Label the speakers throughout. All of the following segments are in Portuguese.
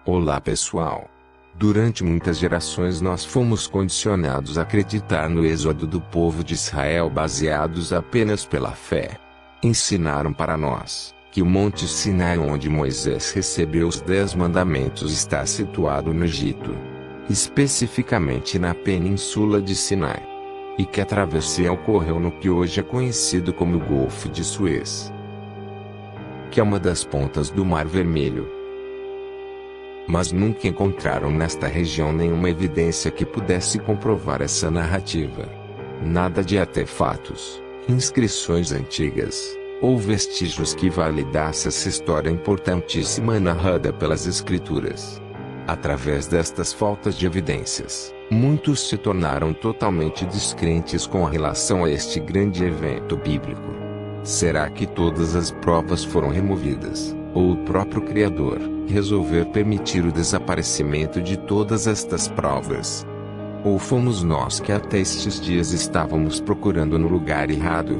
Speaker 1: Olá pessoal! Durante muitas gerações nós fomos condicionados a acreditar no êxodo do povo de Israel baseados apenas pela fé. Ensinaram para nós que o Monte Sinai onde Moisés recebeu os 10 mandamentos está situado no Egito, especificamente na península de Sinai, e que a travessia ocorreu no que hoje é conhecido como o Golfo de Suez, que é uma das pontas do Mar Vermelho. Mas nunca encontraram nesta região nenhuma evidência que pudesse comprovar essa narrativa. Nada de artefatos, inscrições antigas, ou vestígios que validasse essa história importantíssima narrada pelas Escrituras. Através destas faltas de evidências, muitos se tornaram totalmente descrentes com relação a este grande evento bíblico. Será que todas as provas foram removidas, ou o próprio Criador resolver permitir o desaparecimento de todas estas provas? Ou fomos nós que até estes dias estávamos procurando no lugar errado?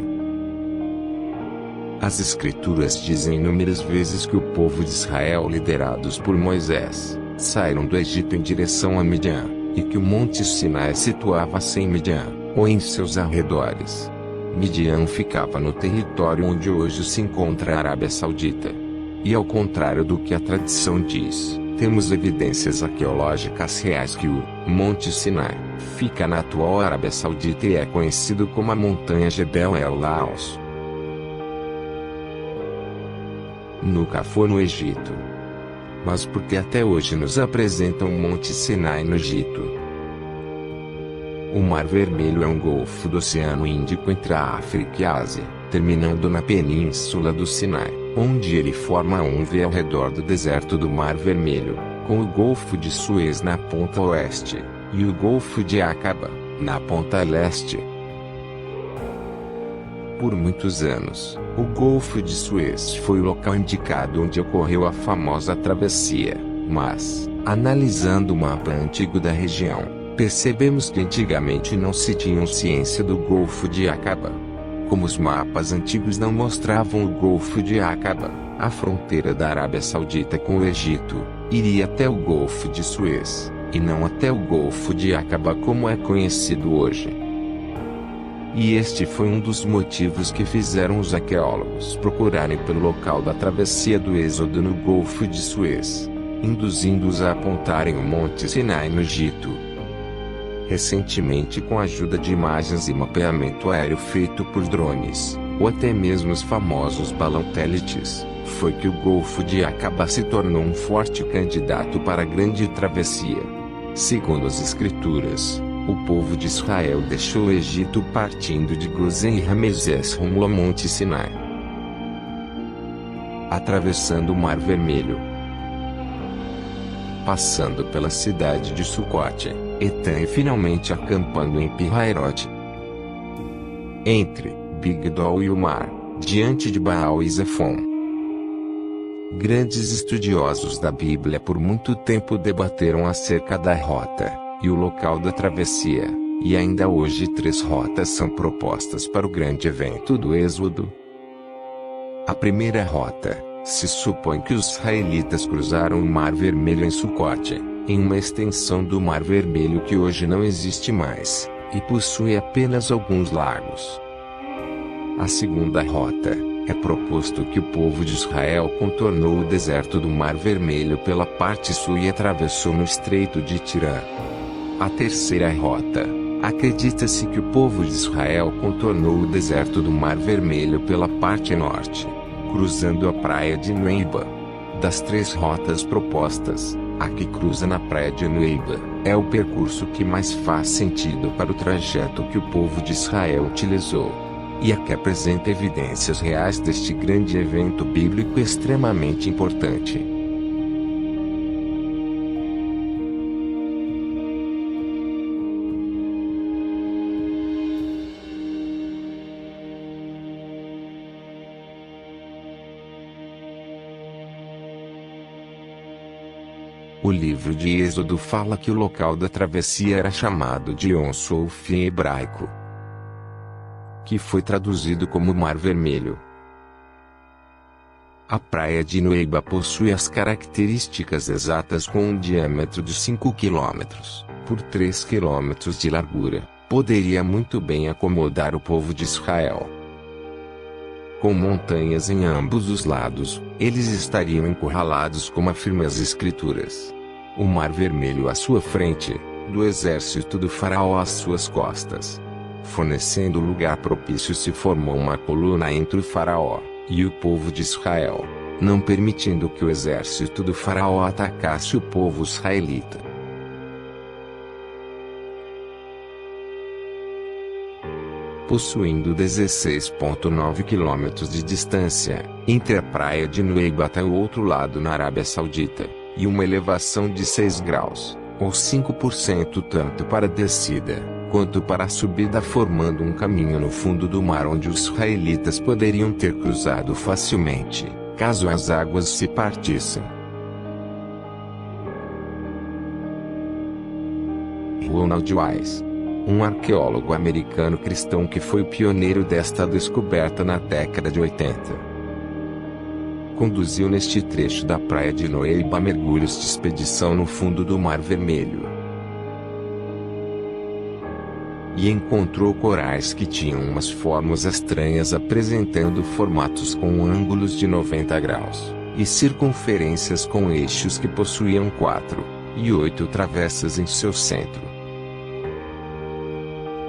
Speaker 1: As Escrituras dizem inúmeras vezes que o povo de Israel, liderados por Moisés, saíram do Egito em direção a Midian, e que o Monte Sinai situava-se em Midian, ou em seus arredores. Midian ficava no território onde hoje se encontra a Arábia Saudita. E ao contrário do que a tradição diz, temos evidências arqueológicas reais que o Monte Sinai fica na atual Arábia Saudita e é conhecido como a montanha Jebel El Laos. Nunca foi no Egito. Mas por que até hoje nos apresentam o Monte Sinai no Egito? O Mar Vermelho é um golfo do Oceano Índico entre a África e a Ásia, terminando na península do Sinai, onde ele forma um V ao redor do deserto do Mar Vermelho, com o Golfo de Suez na ponta oeste, e o Golfo de Aqaba, na ponta leste. Por muitos anos, o Golfo de Suez foi o local indicado onde ocorreu a famosa travessia, mas, analisando o mapa antigo da região, percebemos que antigamente não se tinha ciência do Golfo de Aqaba. Como os mapas antigos não mostravam o Golfo de Aqaba, a fronteira da Arábia Saudita com o Egito iria até o Golfo de Suez, e não até o Golfo de Aqaba como é conhecido hoje. E este foi um dos motivos que fizeram os arqueólogos procurarem pelo local da travessia do Êxodo no Golfo de Suez, induzindo-os a apontarem o Monte Sinai no Egito. Recentemente, com a ajuda de imagens e mapeamento aéreo feito por drones, ou até mesmo os famosos balão-télites, foi que o Golfo de Aqaba se tornou um forte candidato para a grande travessia. Segundo as Escrituras, o povo de Israel deixou o Egito partindo de Gozém e Ramesés rumo ao Monte Sinai, atravessando o Mar Vermelho, passando pela cidade de Sucote, Etam e finalmente acampando em Pi-Hahirote, entre Migdol e o mar, diante de Baal e Zefon. Grandes estudiosos da Bíblia por muito tempo debateram acerca da rota e o local da travessia, e ainda hoje 3 rotas são propostas para o grande evento do Êxodo. A primeira rota, se supõe que os israelitas cruzaram o Mar Vermelho em Sucote, em uma extensão do Mar Vermelho que hoje não existe mais, e possui apenas alguns lagos. A segunda rota, é proposto que o povo de Israel contornou o deserto do Mar Vermelho pela parte sul e atravessou no Estreito de Tirã. A terceira rota, acredita-se que o povo de Israel contornou o deserto do Mar Vermelho pela parte norte, cruzando a praia de Nueiba. Das 3 rotas propostas, a que cruza na praia de Nueiba é o percurso que mais faz sentido para o trajeto que o povo de Israel utilizou, e a que apresenta evidências reais deste grande evento bíblico extremamente importante. O livro de Êxodo fala que o local da travessia era chamado de Yom Sof em hebraico, que foi traduzido como Mar Vermelho. A praia de Nueiba possui as características exatas com um diâmetro de 5 km por 3 km de largura. Poderia muito bem acomodar o povo de Israel. Com montanhas em ambos os lados, eles estariam encurralados como afirmam as Escrituras. O Mar Vermelho à sua frente, do exército do faraó às suas costas. Fornecendo lugar propício, se formou uma coluna entre o faraó e o povo de Israel, não permitindo que o exército do faraó atacasse o povo israelita. Possuindo 16,9 km de distância, entre a praia de Nueiba até o outro lado na Arábia Saudita, e uma elevação de 6 graus, ou 5% tanto para a descida, quanto para a subida, formando um caminho no fundo do mar onde os israelitas poderiam ter cruzado facilmente, caso as águas se partissem. Ronald Wise, um arqueólogo americano cristão que foi pioneiro desta descoberta na década de 80. Conduziu neste trecho da praia de Nueiba mergulhos de expedição no fundo do Mar Vermelho. E encontrou corais que tinham umas formas estranhas apresentando formatos com ângulos de 90 graus, e circunferências com eixos que possuíam 4 e 8 travessas em seu centro.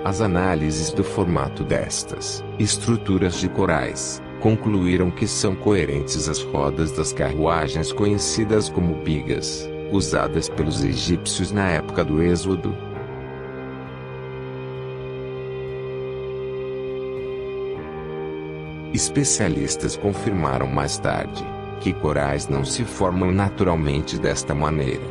Speaker 1: As análises do formato destas estruturas de corais concluíram que são coerentes às rodas das carruagens conhecidas como bigas, usadas pelos egípcios na época do Êxodo. Especialistas confirmaram mais tarde que corais não se formam naturalmente desta maneira.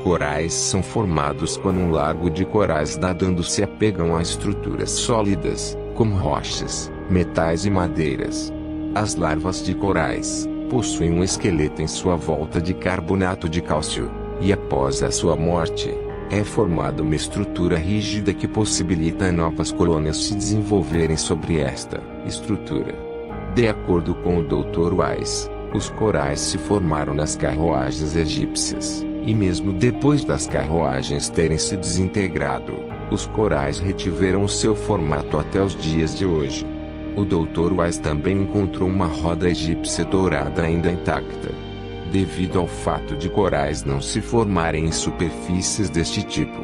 Speaker 1: Corais são formados quando um lago de corais nadando se apegam a estruturas sólidas, como rochas, metais e madeiras. As larvas de corais possuem um esqueleto em sua volta de carbonato de cálcio, e após a sua morte, é formada uma estrutura rígida que possibilita novas colônias se desenvolverem sobre esta estrutura. De acordo com o Dr. Wise, os corais se formaram nas carruagens egípcias, e mesmo depois das carruagens terem se desintegrado, os corais retiveram seu formato até os dias de hoje. O Dr. Wise também encontrou uma roda egípcia dourada ainda intacta. Devido ao fato de corais não se formarem em superfícies deste tipo.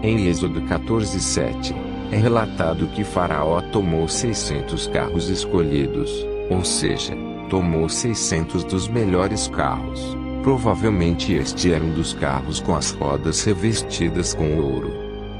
Speaker 1: Em Êxodo 14:7, é relatado que Faraó tomou 600 carros escolhidos, ou seja, tomou 600 dos melhores carros. Provavelmente este era um dos carros com as rodas revestidas com ouro.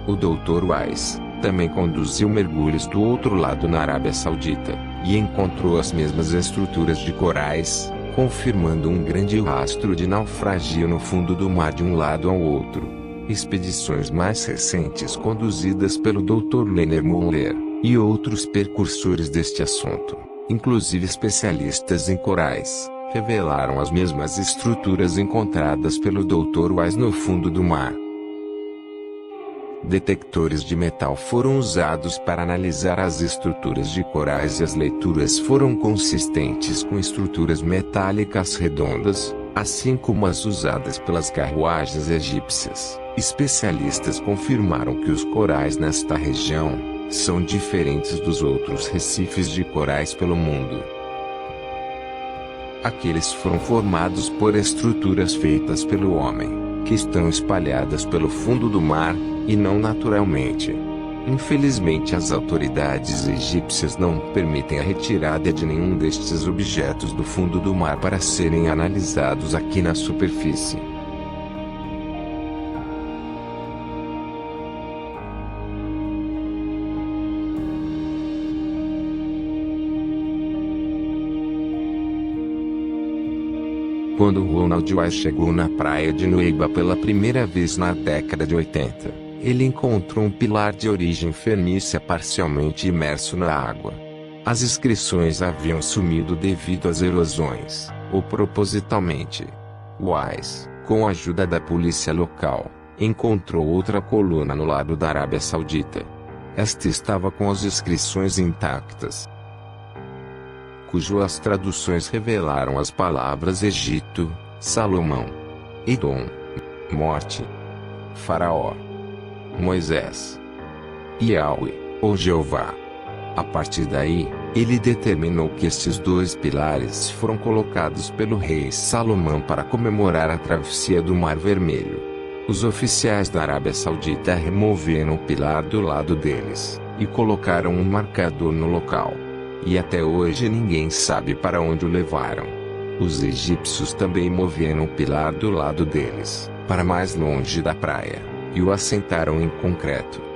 Speaker 1: O Dr. Wise também conduziu mergulhos do outro lado na Arábia Saudita, e encontrou as mesmas estruturas de corais, confirmando um grande rastro de naufrágio no fundo do mar de um lado ao outro. Expedições mais recentes conduzidas pelo Dr. Leonard Muller, e outros precursores deste assunto, inclusive especialistas em corais, revelaram as mesmas estruturas encontradas pelo Dr. Wise no fundo do mar. Detectores de metal foram usados para analisar as estruturas de corais e as leituras foram consistentes com estruturas metálicas redondas, assim como as usadas pelas carruagens egípcias. Especialistas confirmaram que os corais nesta região são diferentes dos outros recifes de corais pelo mundo. Aqueles foram formados por estruturas feitas pelo homem, que estão espalhadas pelo fundo do mar, e não naturalmente. Infelizmente, as autoridades egípcias não permitem a retirada de nenhum destes objetos do fundo do mar para serem analisados aqui na superfície. Quando Ronald Wise chegou na praia de Nueiba pela primeira vez na década de 80, ele encontrou um pilar de origem fenícia parcialmente imerso na água. As inscrições haviam sumido devido às erosões, ou propositalmente. Wise, com a ajuda da polícia local, encontrou outra coluna no lado da Arábia Saudita. Esta estava com as inscrições intactas. cujas traduções revelaram as palavras Egito, Salomão, Edom, morte, Faraó, Moisés, Yahweh, ou Jeová. A partir daí, ele determinou que estes dois pilares foram colocados pelo rei Salomão para comemorar a travessia do Mar Vermelho. Os oficiais da Arábia Saudita removeram o pilar do lado deles, e colocaram um marcador no local. E até hoje ninguém sabe para onde o levaram. Os egípcios também moveram o pilar do lado deles, para mais longe da praia, e o assentaram em concreto.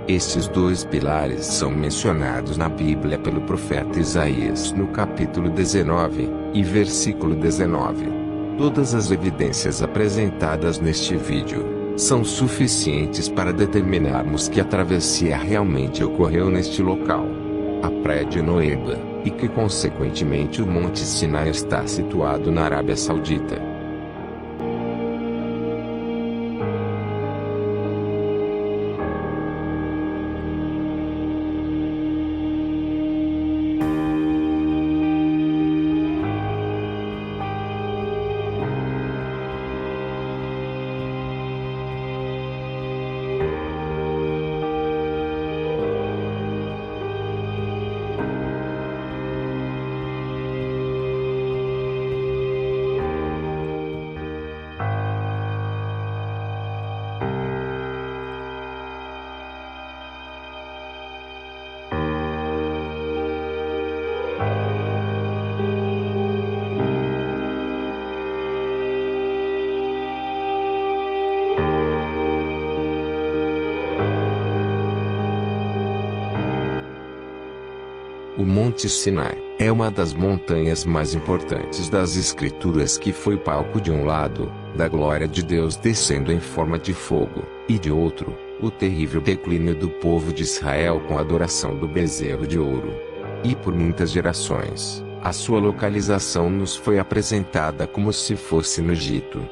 Speaker 1: Estes dois pilares são mencionados na Bíblia pelo profeta Isaías no capítulo 19, e versículo 19. Todas as evidências apresentadas neste vídeo são suficientes para determinarmos que a travessia realmente ocorreu neste local, a praia de Nueba, e que consequentemente o Monte Sinai está situado na Arábia Saudita. O Monte Sinai é uma das montanhas mais importantes das Escrituras, que foi palco de um lado, da glória de Deus descendo em forma de fogo, e de outro, o terrível declínio do povo de Israel com a adoração do bezerro de ouro. E por muitas gerações, a sua localização nos foi apresentada como se fosse no Egito.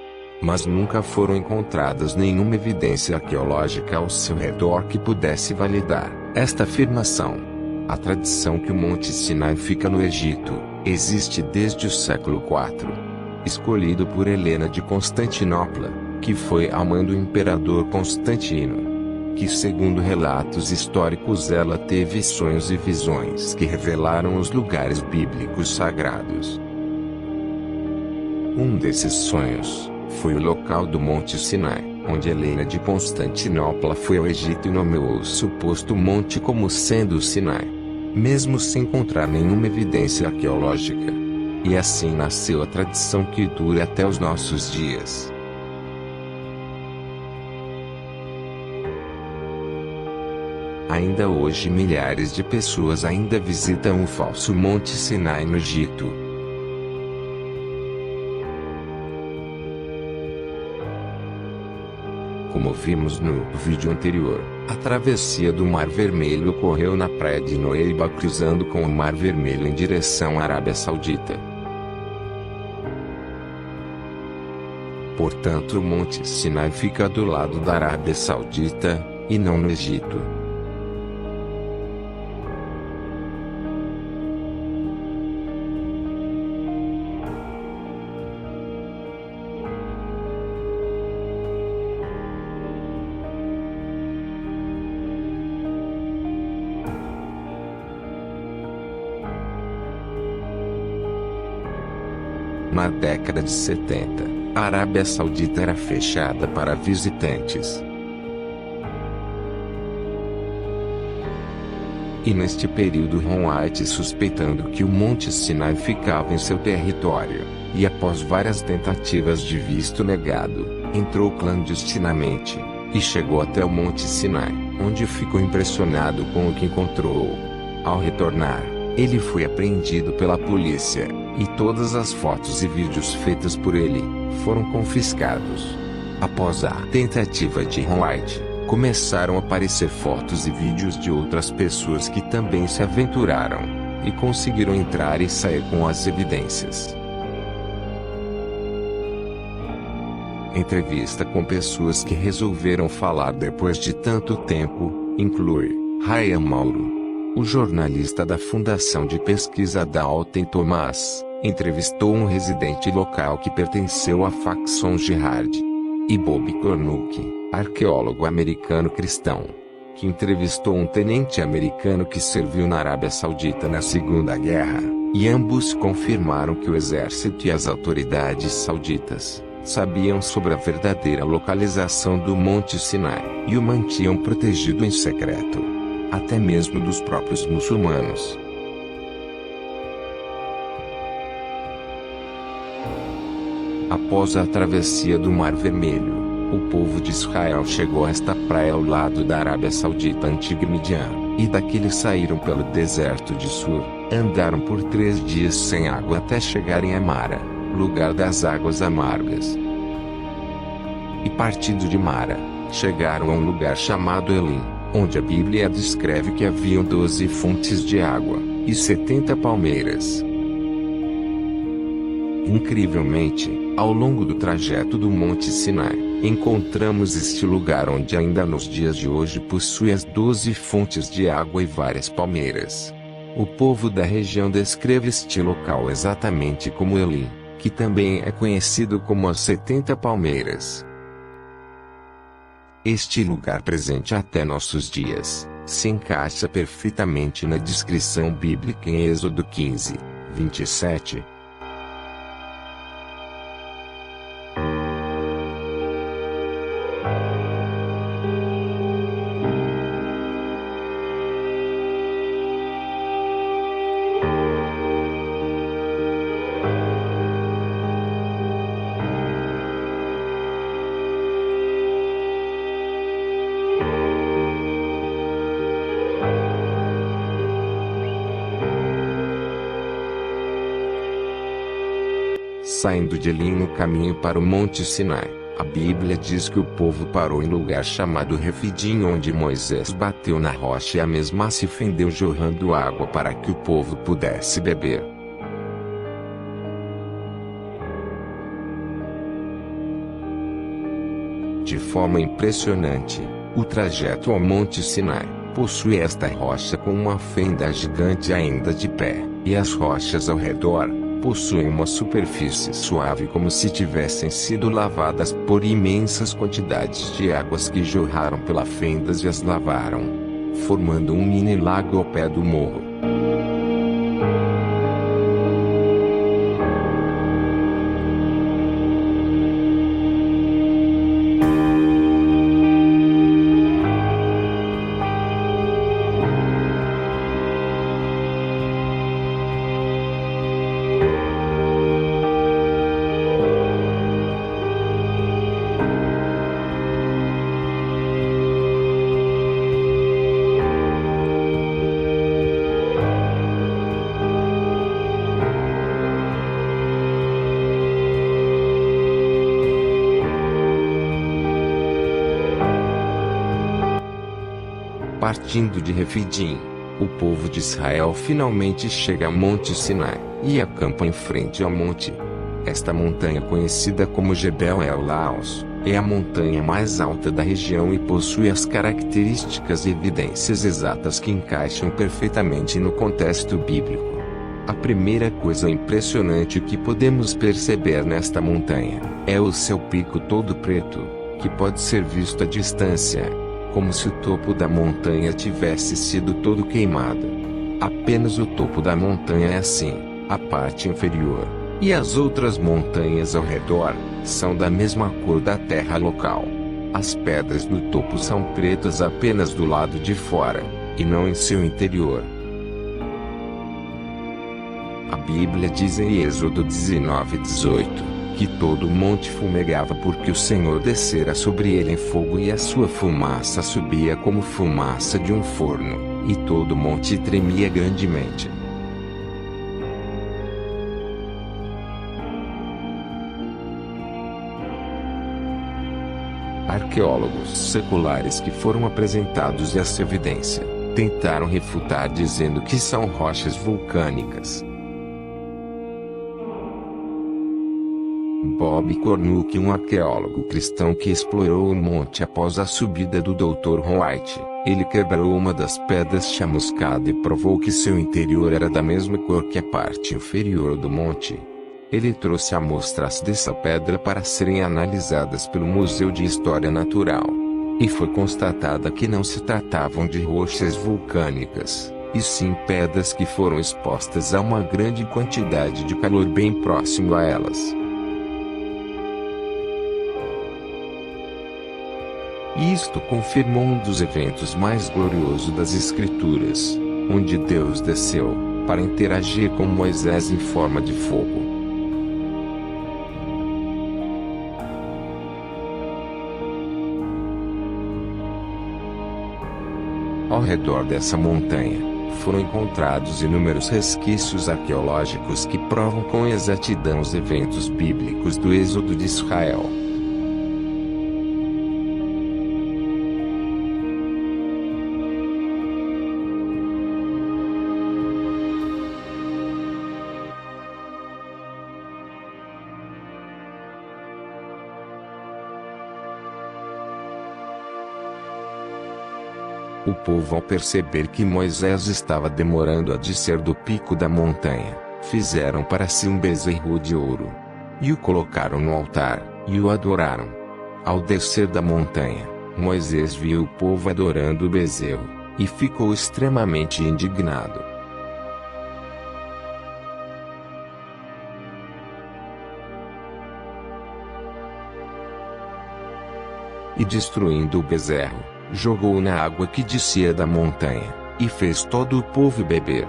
Speaker 1: Mas nunca foram encontradas nenhuma evidência arqueológica ao seu redor que pudesse validar esta afirmação. A tradição que o Monte Sinai fica no Egito existe desde o século IV. Escolhido por Helena de Constantinopla, que foi a mãe do imperador Constantino, que segundo relatos históricos ela teve sonhos e visões que revelaram os lugares bíblicos sagrados. Um desses sonhos foi o local do Monte Sinai, onde Helena de Constantinopla foi ao Egito e nomeou o suposto monte como sendo o Sinai, mesmo sem encontrar nenhuma evidência arqueológica. E assim nasceu a tradição que dura até os nossos dias. Ainda hoje milhares de pessoas ainda visitam o falso Monte Sinai no Egito. Como vimos no vídeo anterior, a travessia do Mar Vermelho ocorreu na praia de Nueba, cruzando com o Mar Vermelho em direção à Arábia Saudita. Portanto, o Monte Sinai fica do lado da Arábia Saudita, e não no Egito. Na década de 70, a Arábia Saudita era fechada para visitantes. E neste período Ron White, suspeitando que o Monte Sinai ficava em seu território, e após várias tentativas de visto negado, entrou clandestinamente, e chegou até o Monte Sinai, onde ficou impressionado com o que encontrou. Ao retornar, ele foi apreendido pela polícia, e todas as fotos e vídeos feitas por ele foram confiscados. Após a tentativa de Ron White, começaram a aparecer fotos e vídeos de outras pessoas que também se aventuraram e conseguiram entrar e sair com as evidências. Entrevista com pessoas que resolveram falar depois de tanto tempo, inclui Ryan Mauro, o jornalista da Fundação de Pesquisa Dalton Thomas, entrevistou um residente local que pertenceu à facção Jihad, e Bob Cornuck, arqueólogo americano cristão, que entrevistou um tenente americano que serviu na Arábia Saudita na Segunda Guerra, e ambos confirmaram que o exército e as autoridades sauditas sabiam sobre a verdadeira localização do Monte Sinai, e o mantinham protegido em secreto, até mesmo dos próprios muçulmanos. Após a travessia do Mar Vermelho, o povo de Israel chegou a esta praia ao lado da Arábia Saudita antiga Midian, e daqui eles saíram pelo deserto de Sur, andaram por 3 dias sem água até chegarem a Mara, lugar das águas amargas. E partindo de Mara, chegaram a um lugar chamado Elim, onde a Bíblia descreve que haviam 12 fontes de água, e 70 palmeiras. Incrivelmente, ao longo do trajeto do Monte Sinai, encontramos este lugar onde ainda nos dias de hoje possui as 12 fontes de água e várias palmeiras. O povo da região descreve este local exatamente como Elim, que também é conhecido como as 70 palmeiras. Este lugar presente até nossos dias, se encaixa perfeitamente na descrição bíblica em Êxodo 15, 27. Saindo de Elim no caminho para o Monte Sinai, a Bíblia diz que o povo parou em lugar chamado Refidim, onde Moisés bateu na rocha e a mesma se fendeu jorrando água para que o povo pudesse beber. De forma impressionante, o trajeto ao Monte Sinai possui esta rocha com uma fenda gigante ainda de pé, e as rochas ao redor possuem uma superfície suave como se tivessem sido lavadas por imensas quantidades de águas que jorraram pelas fendas e as lavaram, formando um mini lago ao pé do morro. Partindo de Refidim, o povo de Israel finalmente chega ao Monte Sinai, e acampa em frente ao monte. Esta montanha, conhecida como Jebel El-Laos, é a montanha mais alta da região e possui as características e evidências exatas que encaixam perfeitamente no contexto bíblico. A primeira coisa impressionante que podemos perceber nesta montanha é o seu pico todo preto, que pode ser visto à distância, como se o topo da montanha tivesse sido todo queimado. Apenas o topo da montanha é assim, a parte inferior, e as outras montanhas ao redor são da mesma cor da terra local. As pedras do topo são pretas apenas do lado de fora, e não em seu interior. A Bíblia diz em Êxodo 19:18, que todo o monte fumegava porque o Senhor descera sobre ele em fogo e a sua fumaça subia como fumaça de um forno, e todo o monte tremia grandemente. Arqueólogos seculares que foram apresentados essa evidência tentaram refutar dizendo que são rochas vulcânicas. Bob Cornuke, um arqueólogo cristão que explorou o monte após a subida do Dr. White, ele quebrou uma das pedras chamuscada e provou que seu interior era da mesma cor que a parte inferior do monte. Ele trouxe amostras dessa pedra para serem analisadas pelo Museu de História Natural. E foi constatada que não se tratavam de rochas vulcânicas, e sim pedras que foram expostas a uma grande quantidade de calor bem próximo a elas. Isto confirmou um dos eventos mais gloriosos das Escrituras, onde Deus desceu, para interagir com Moisés em forma de fogo. Ao redor dessa montanha, foram encontrados inúmeros resquícios arqueológicos que provam com exatidão os eventos bíblicos do êxodo de Israel. O povo, ao perceber que Moisés estava demorando a descer do pico da montanha, fizeram para si um bezerro de ouro. E o colocaram no altar, e o adoraram. Ao descer da montanha, Moisés viu o povo adorando o bezerro, e ficou extremamente indignado. E destruindo o bezerro, jogou-o na água que descia da montanha, e fez todo o povo beber.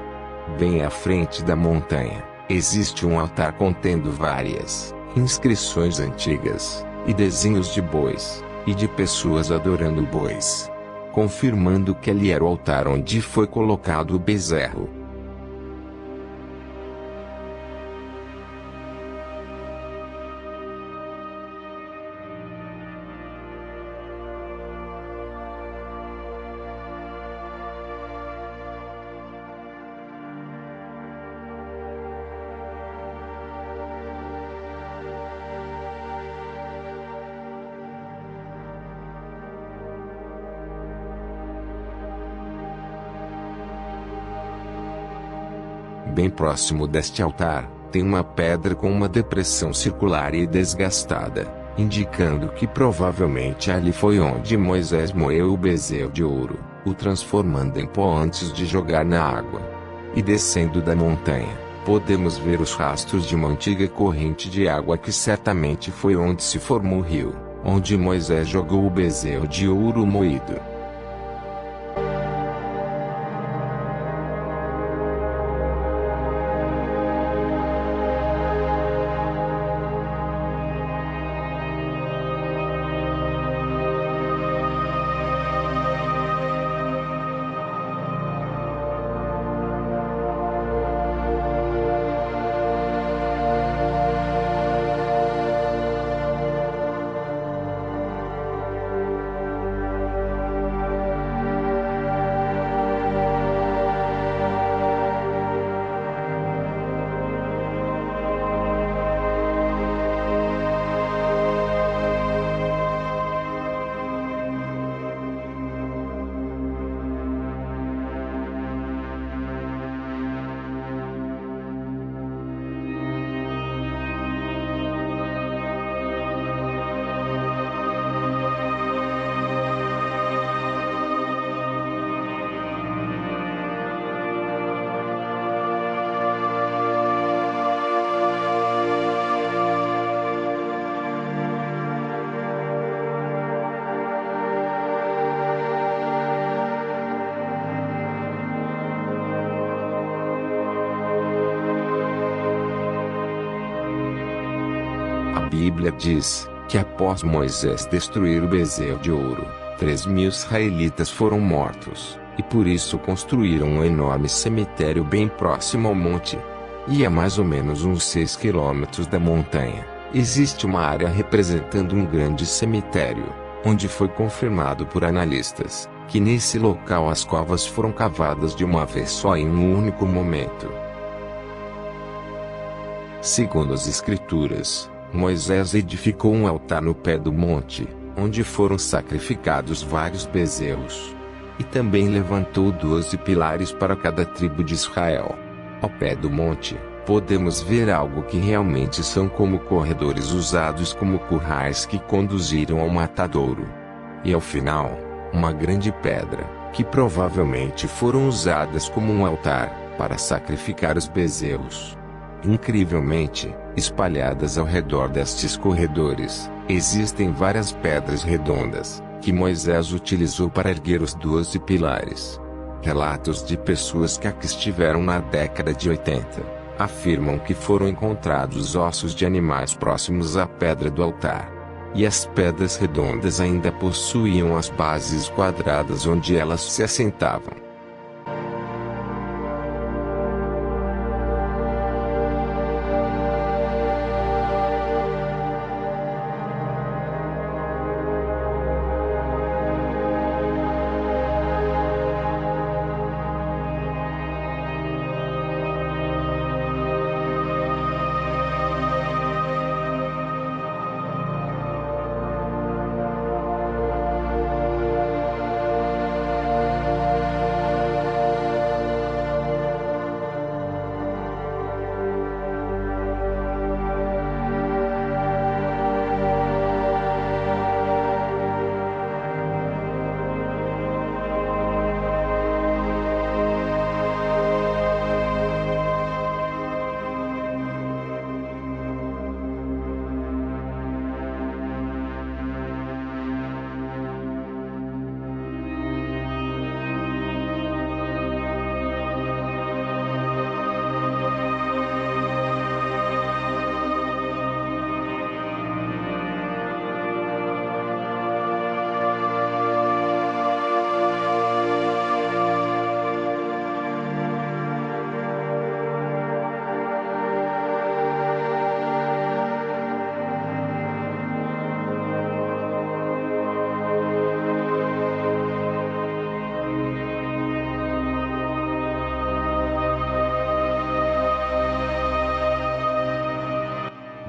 Speaker 1: Bem à frente da montanha, existe um altar contendo várias inscrições antigas, e desenhos de bois, e de pessoas adorando bois, confirmando que ali era o altar onde foi colocado o bezerro. Bem próximo deste altar, tem uma pedra com uma depressão circular e desgastada, indicando que provavelmente ali foi onde Moisés moeu o bezerro de ouro, o transformando em pó antes de jogar na água. E descendo da montanha, podemos ver os rastros de uma antiga corrente de água que certamente foi onde se formou o rio, onde Moisés jogou o bezerro de ouro moído. A Bíblia diz que após Moisés destruir o bezerro de ouro, 3.000 israelitas foram mortos, e por isso construíram um enorme cemitério bem próximo ao monte. E a mais ou menos uns 6 quilômetros da montanha, existe uma área representando um grande cemitério, onde foi confirmado por analistas que nesse local as covas foram cavadas de uma vez só em um único momento. Segundo as Escrituras, Moisés edificou um altar no pé do monte, onde foram sacrificados vários bezerros. E também levantou 12 pilares para cada tribo de Israel. Ao pé do monte, podemos ver algo que realmente são como corredores usados como currais que conduziram ao matadouro. E ao final, uma grande pedra, que provavelmente foram usadas como um altar, para sacrificar os bezerros. Incrivelmente, espalhadas ao redor destes corredores, existem várias pedras redondas, que Moisés utilizou para erguer os 12 pilares. Relatos de pessoas que aqui estiveram na década de 80 afirmam que foram encontrados ossos de animais próximos à pedra do altar. E as pedras redondas ainda possuíam as bases quadradas onde elas se assentavam.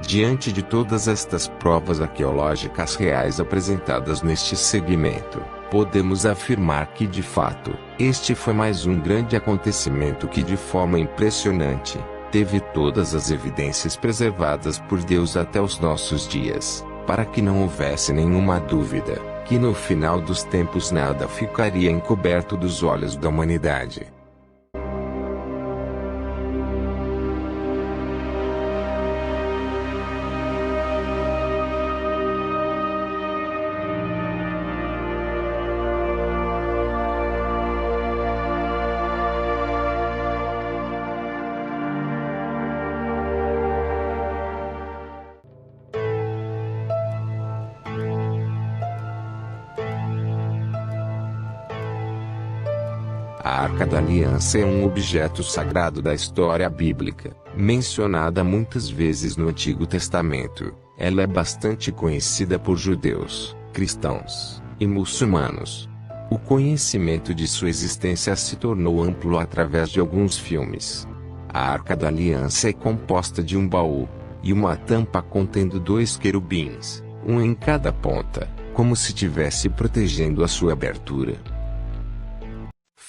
Speaker 1: Diante de todas estas provas arqueológicas reais apresentadas neste segmento, podemos afirmar que de fato, este foi mais um grande acontecimento que de forma impressionante, teve todas as evidências preservadas por Deus até os nossos dias, para que não houvesse nenhuma dúvida, que no final dos tempos nada ficaria encoberto dos olhos da humanidade. A Arca da Aliança é um objeto sagrado da história bíblica, mencionada muitas vezes no Antigo Testamento. Ela é bastante conhecida por judeus, cristãos e muçulmanos. O conhecimento de sua existência se tornou amplo através de alguns filmes. A Arca da Aliança é composta de um baú e uma tampa contendo 2 querubins, um em cada ponta, como se estivesse protegendo a sua abertura.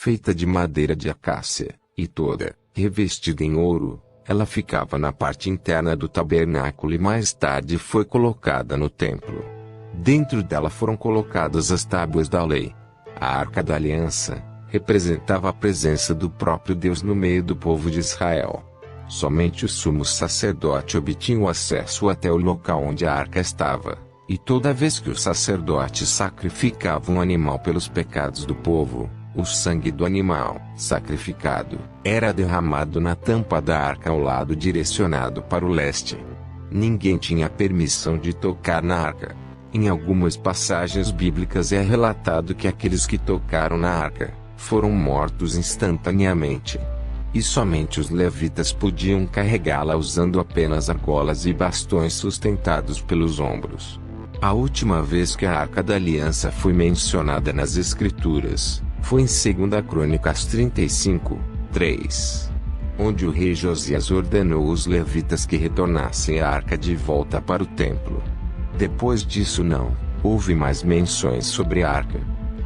Speaker 1: Feita de madeira de acácia, e toda revestida em ouro, ela ficava na parte interna do tabernáculo e mais tarde foi colocada no templo. Dentro dela foram colocadas as tábuas da lei. A Arca da Aliança representava a presença do próprio Deus no meio do povo de Israel. Somente o sumo sacerdote obtinha o acesso até o local onde a arca estava, e toda vez que o sacerdote sacrificava um animal pelos pecados do povo, o sangue do animal sacrificado era derramado na tampa da arca ao lado direcionado para o leste. Ninguém tinha permissão de tocar na arca. Em algumas passagens bíblicas é relatado que aqueles que tocaram na arca foram mortos instantaneamente. E somente os levitas podiam carregá-la usando apenas argolas e bastões sustentados pelos ombros. A última vez que a Arca da Aliança foi mencionada nas Escrituras foi em 2 Crônicas 35:3, onde o rei Josias ordenou os levitas que retornassem a arca de volta para o templo. Depois disso não houve mais menções sobre a arca.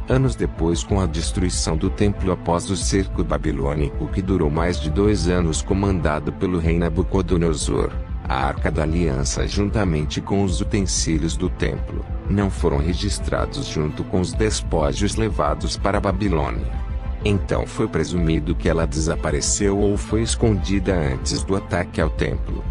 Speaker 1: Anos depois, com a destruição do templo após o cerco babilônico que durou mais de 2 anos comandado pelo rei Nabucodonosor, a Arca da Aliança juntamente com os utensílios do templo, não foram registrados junto com os despojos levados para a Babilônia. Então foi presumido que ela desapareceu ou foi escondida antes do ataque ao templo.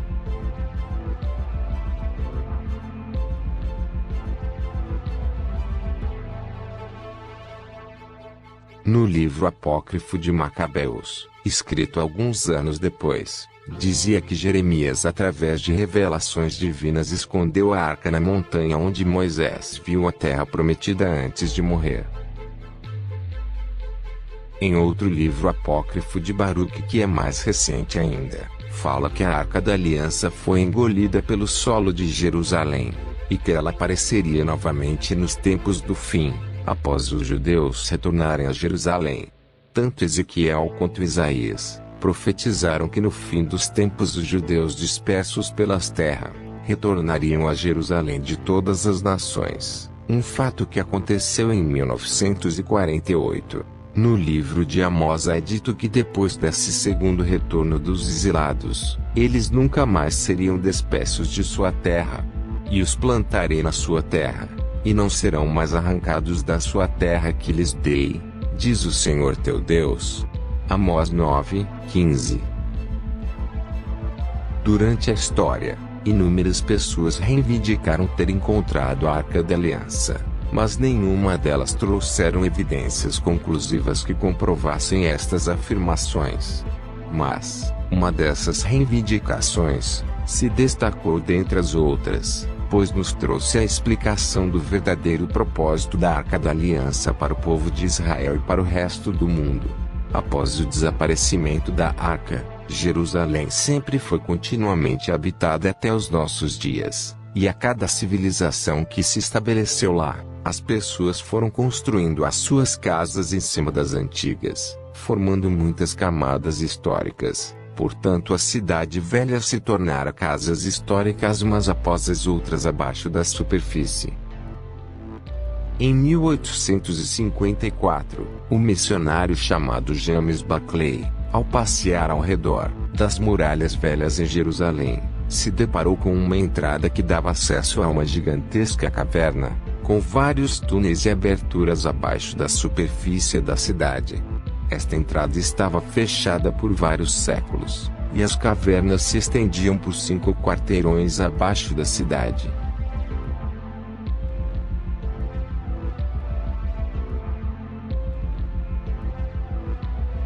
Speaker 1: No livro apócrifo de Macabeus, escrito alguns anos depois, dizia que Jeremias, através de revelações divinas, escondeu a arca na montanha onde Moisés viu a terra prometida antes de morrer. Em outro livro apócrifo de Baruque, que é mais recente ainda, fala que a Arca da Aliança foi engolida pelo solo de Jerusalém, e que ela apareceria novamente nos tempos do fim, após os judeus retornarem a Jerusalém. Tanto Ezequiel quanto Isaías profetizaram que no fim dos tempos os judeus dispersos pelas terras retornariam a Jerusalém de todas as nações, um fato que aconteceu em 1948. No livro de Amós é dito que depois desse segundo retorno dos exilados, eles nunca mais seriam dispersos de sua terra. E os plantarei na sua terra, e não serão mais arrancados da sua terra que lhes dei, diz o Senhor teu Deus. Amós 9:15. Durante a história, inúmeras pessoas reivindicaram ter encontrado a Arca da Aliança, mas nenhuma delas trouxeram evidências conclusivas que comprovassem estas afirmações. Mas, uma dessas reivindicações se destacou dentre as outras, pois nos trouxe a explicação do verdadeiro propósito da Arca da Aliança para o povo de Israel e para o resto do mundo. Após o desaparecimento da Arca, Jerusalém sempre foi continuamente habitada até os nossos dias, e a cada civilização que se estabeleceu lá, as pessoas foram construindo as suas casas em cima das antigas, formando muitas camadas históricas. Portanto, a cidade velha se tornara casas históricas umas após as outras abaixo da superfície. Em 1854, um missionário chamado James Buckley, ao passear ao redor das muralhas velhas em Jerusalém, se deparou com uma entrada que dava acesso a uma gigantesca caverna, com vários túneis e aberturas abaixo da superfície da cidade. Esta entrada estava fechada por vários séculos, e as cavernas se estendiam por 5 quarteirões abaixo da cidade.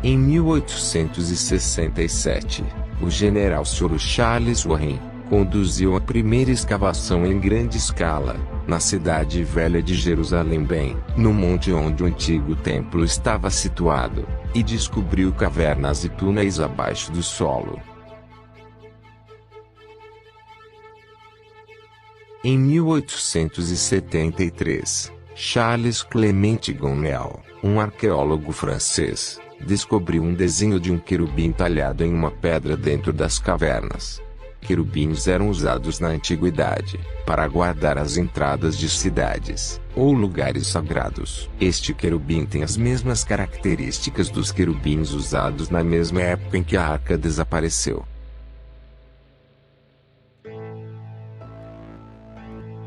Speaker 1: Em 1867, o general Sr. Charles Warren conduziu a primeira escavação em grande escala, na cidade velha de Jerusalém, bem no monte onde o antigo templo estava situado, e descobriu cavernas e túneis abaixo do solo. Em 1873, Charles Clement Gonel, um arqueólogo francês, descobriu um desenho de um querubim talhado em uma pedra dentro das cavernas. Querubins eram usados na antiguidade para guardar as entradas de cidades ou lugares sagrados. Este querubim tem as mesmas características dos querubins usados na mesma época em que a arca desapareceu.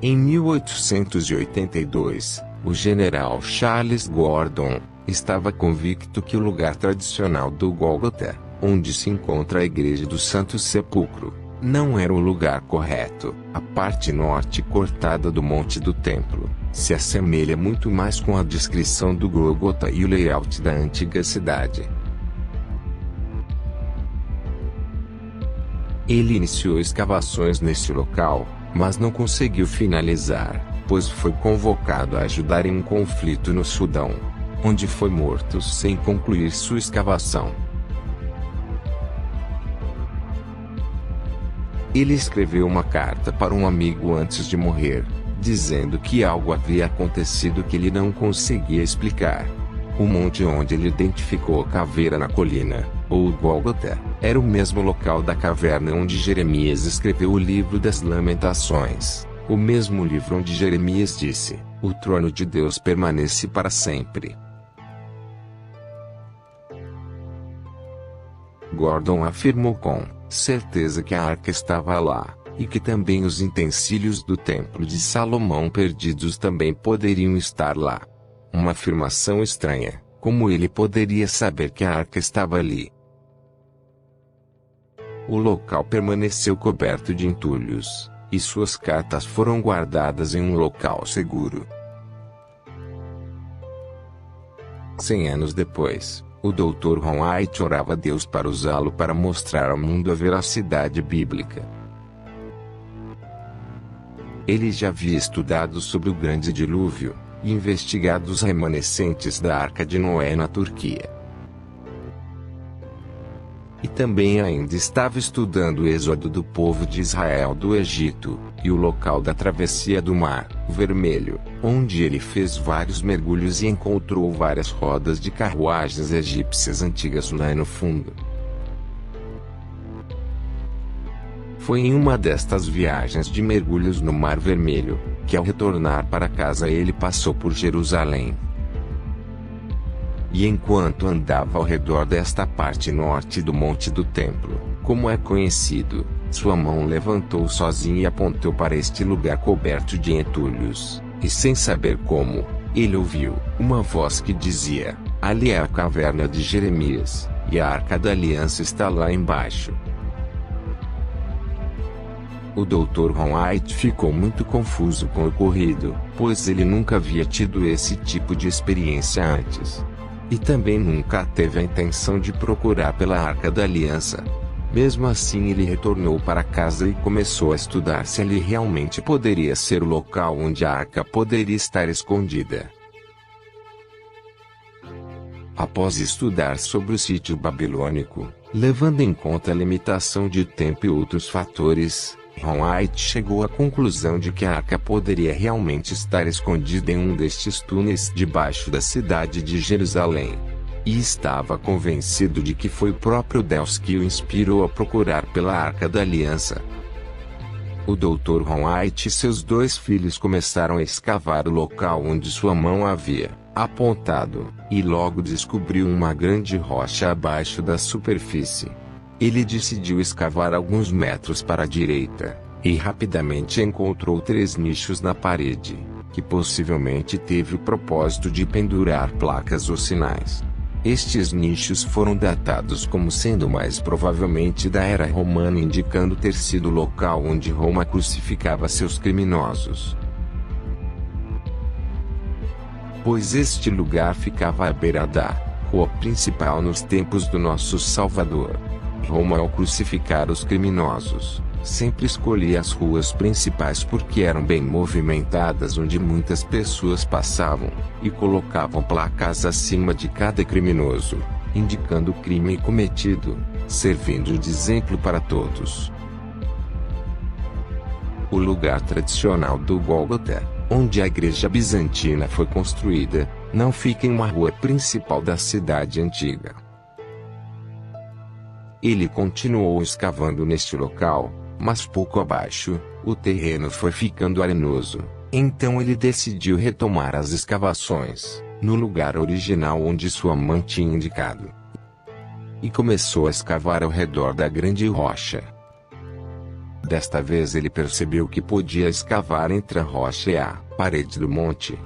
Speaker 1: Em 1882, o general Charles Gordon estava convicto que o lugar tradicional do Gólgota, onde se encontra a Igreja do Santo Sepulcro, não era o lugar correto. A parte norte cortada do Monte do Templo se assemelha muito mais com a descrição do Gólgota e o layout da antiga cidade. Ele iniciou escavações nesse local, mas não conseguiu finalizar, pois foi convocado a ajudar em um conflito no Sudão, onde foi morto sem concluir sua escavação. Ele escreveu uma carta para um amigo antes de morrer, dizendo que algo havia acontecido que ele não conseguia explicar. O monte onde ele identificou a caveira na colina, ou Gólgota, era o mesmo local da caverna onde Jeremias escreveu o livro das Lamentações, o mesmo livro onde Jeremias disse: "O trono de Deus permanece para sempre." Gordon afirmou com certeza que a arca estava lá, e que também os utensílios do Templo de Salomão perdidos também poderiam estar lá. Uma afirmação estranha, como ele poderia saber que a arca estava ali? O local permaneceu coberto de entulhos, e suas cartas foram guardadas em um local seguro. 100 anos depois, o Dr. Ron White orava a Deus para usá-lo para mostrar ao mundo a veracidade bíblica. Ele já havia estudado sobre o grande dilúvio, e investigado os remanescentes da Arca de Noé na Turquia. E também ainda estava estudando o êxodo do povo de Israel do Egito, e o local da travessia do Mar Vermelho, onde ele fez vários mergulhos e encontrou várias rodas de carruagens egípcias antigas lá no fundo. Foi em uma destas viagens de mergulhos no Mar Vermelho, que ao retornar para casa ele passou por Jerusalém. E enquanto andava ao redor desta parte norte do Monte do Templo, como é conhecido, sua mão levantou sozinha e apontou para este lugar coberto de entulhos, e sem saber como, ele ouviu uma voz que dizia: "Ali é a caverna de Jeremias, e a Arca da Aliança está lá embaixo." O Dr. Ron White ficou muito confuso com o ocorrido, pois ele nunca havia tido esse tipo de experiência antes. E também nunca teve a intenção de procurar pela Arca da Aliança. Mesmo assim, ele retornou para casa e começou a estudar se ali realmente poderia ser o local onde a arca poderia estar escondida. Após estudar sobre o sítio babilônico, levando em conta a limitação de tempo e outros fatores, Ron White chegou à conclusão de que a arca poderia realmente estar escondida em um destes túneis debaixo da cidade de Jerusalém. E estava convencido de que foi o próprio Deus que o inspirou a procurar pela Arca da Aliança. O Dr. Ron White e seus 2 filhos começaram a escavar o local onde sua mão havia apontado, e logo descobriu uma grande rocha abaixo da superfície. Ele decidiu escavar alguns metros para a direita, e rapidamente encontrou 3 nichos na parede, que possivelmente teve o propósito de pendurar placas ou sinais. Estes nichos foram datados como sendo mais provavelmente da era romana, indicando ter sido o local onde Roma crucificava seus criminosos. Pois este lugar ficava à beira da rua principal nos tempos do nosso Salvador. Roma, ao crucificar os criminosos, sempre escolhia as ruas principais porque eram bem movimentadas, onde muitas pessoas passavam, e colocavam placas acima de cada criminoso, indicando o crime cometido, servindo de exemplo para todos. O lugar tradicional do Gólgota, onde a igreja bizantina foi construída, não fica em uma rua principal da cidade antiga. Ele continuou escavando neste local, mas pouco abaixo, o terreno foi ficando arenoso. Então ele decidiu retomar as escavações, no lugar original onde sua mãe tinha indicado. E começou a escavar ao redor da grande rocha. Desta vez ele percebeu que podia escavar entre a rocha e a parede do monte.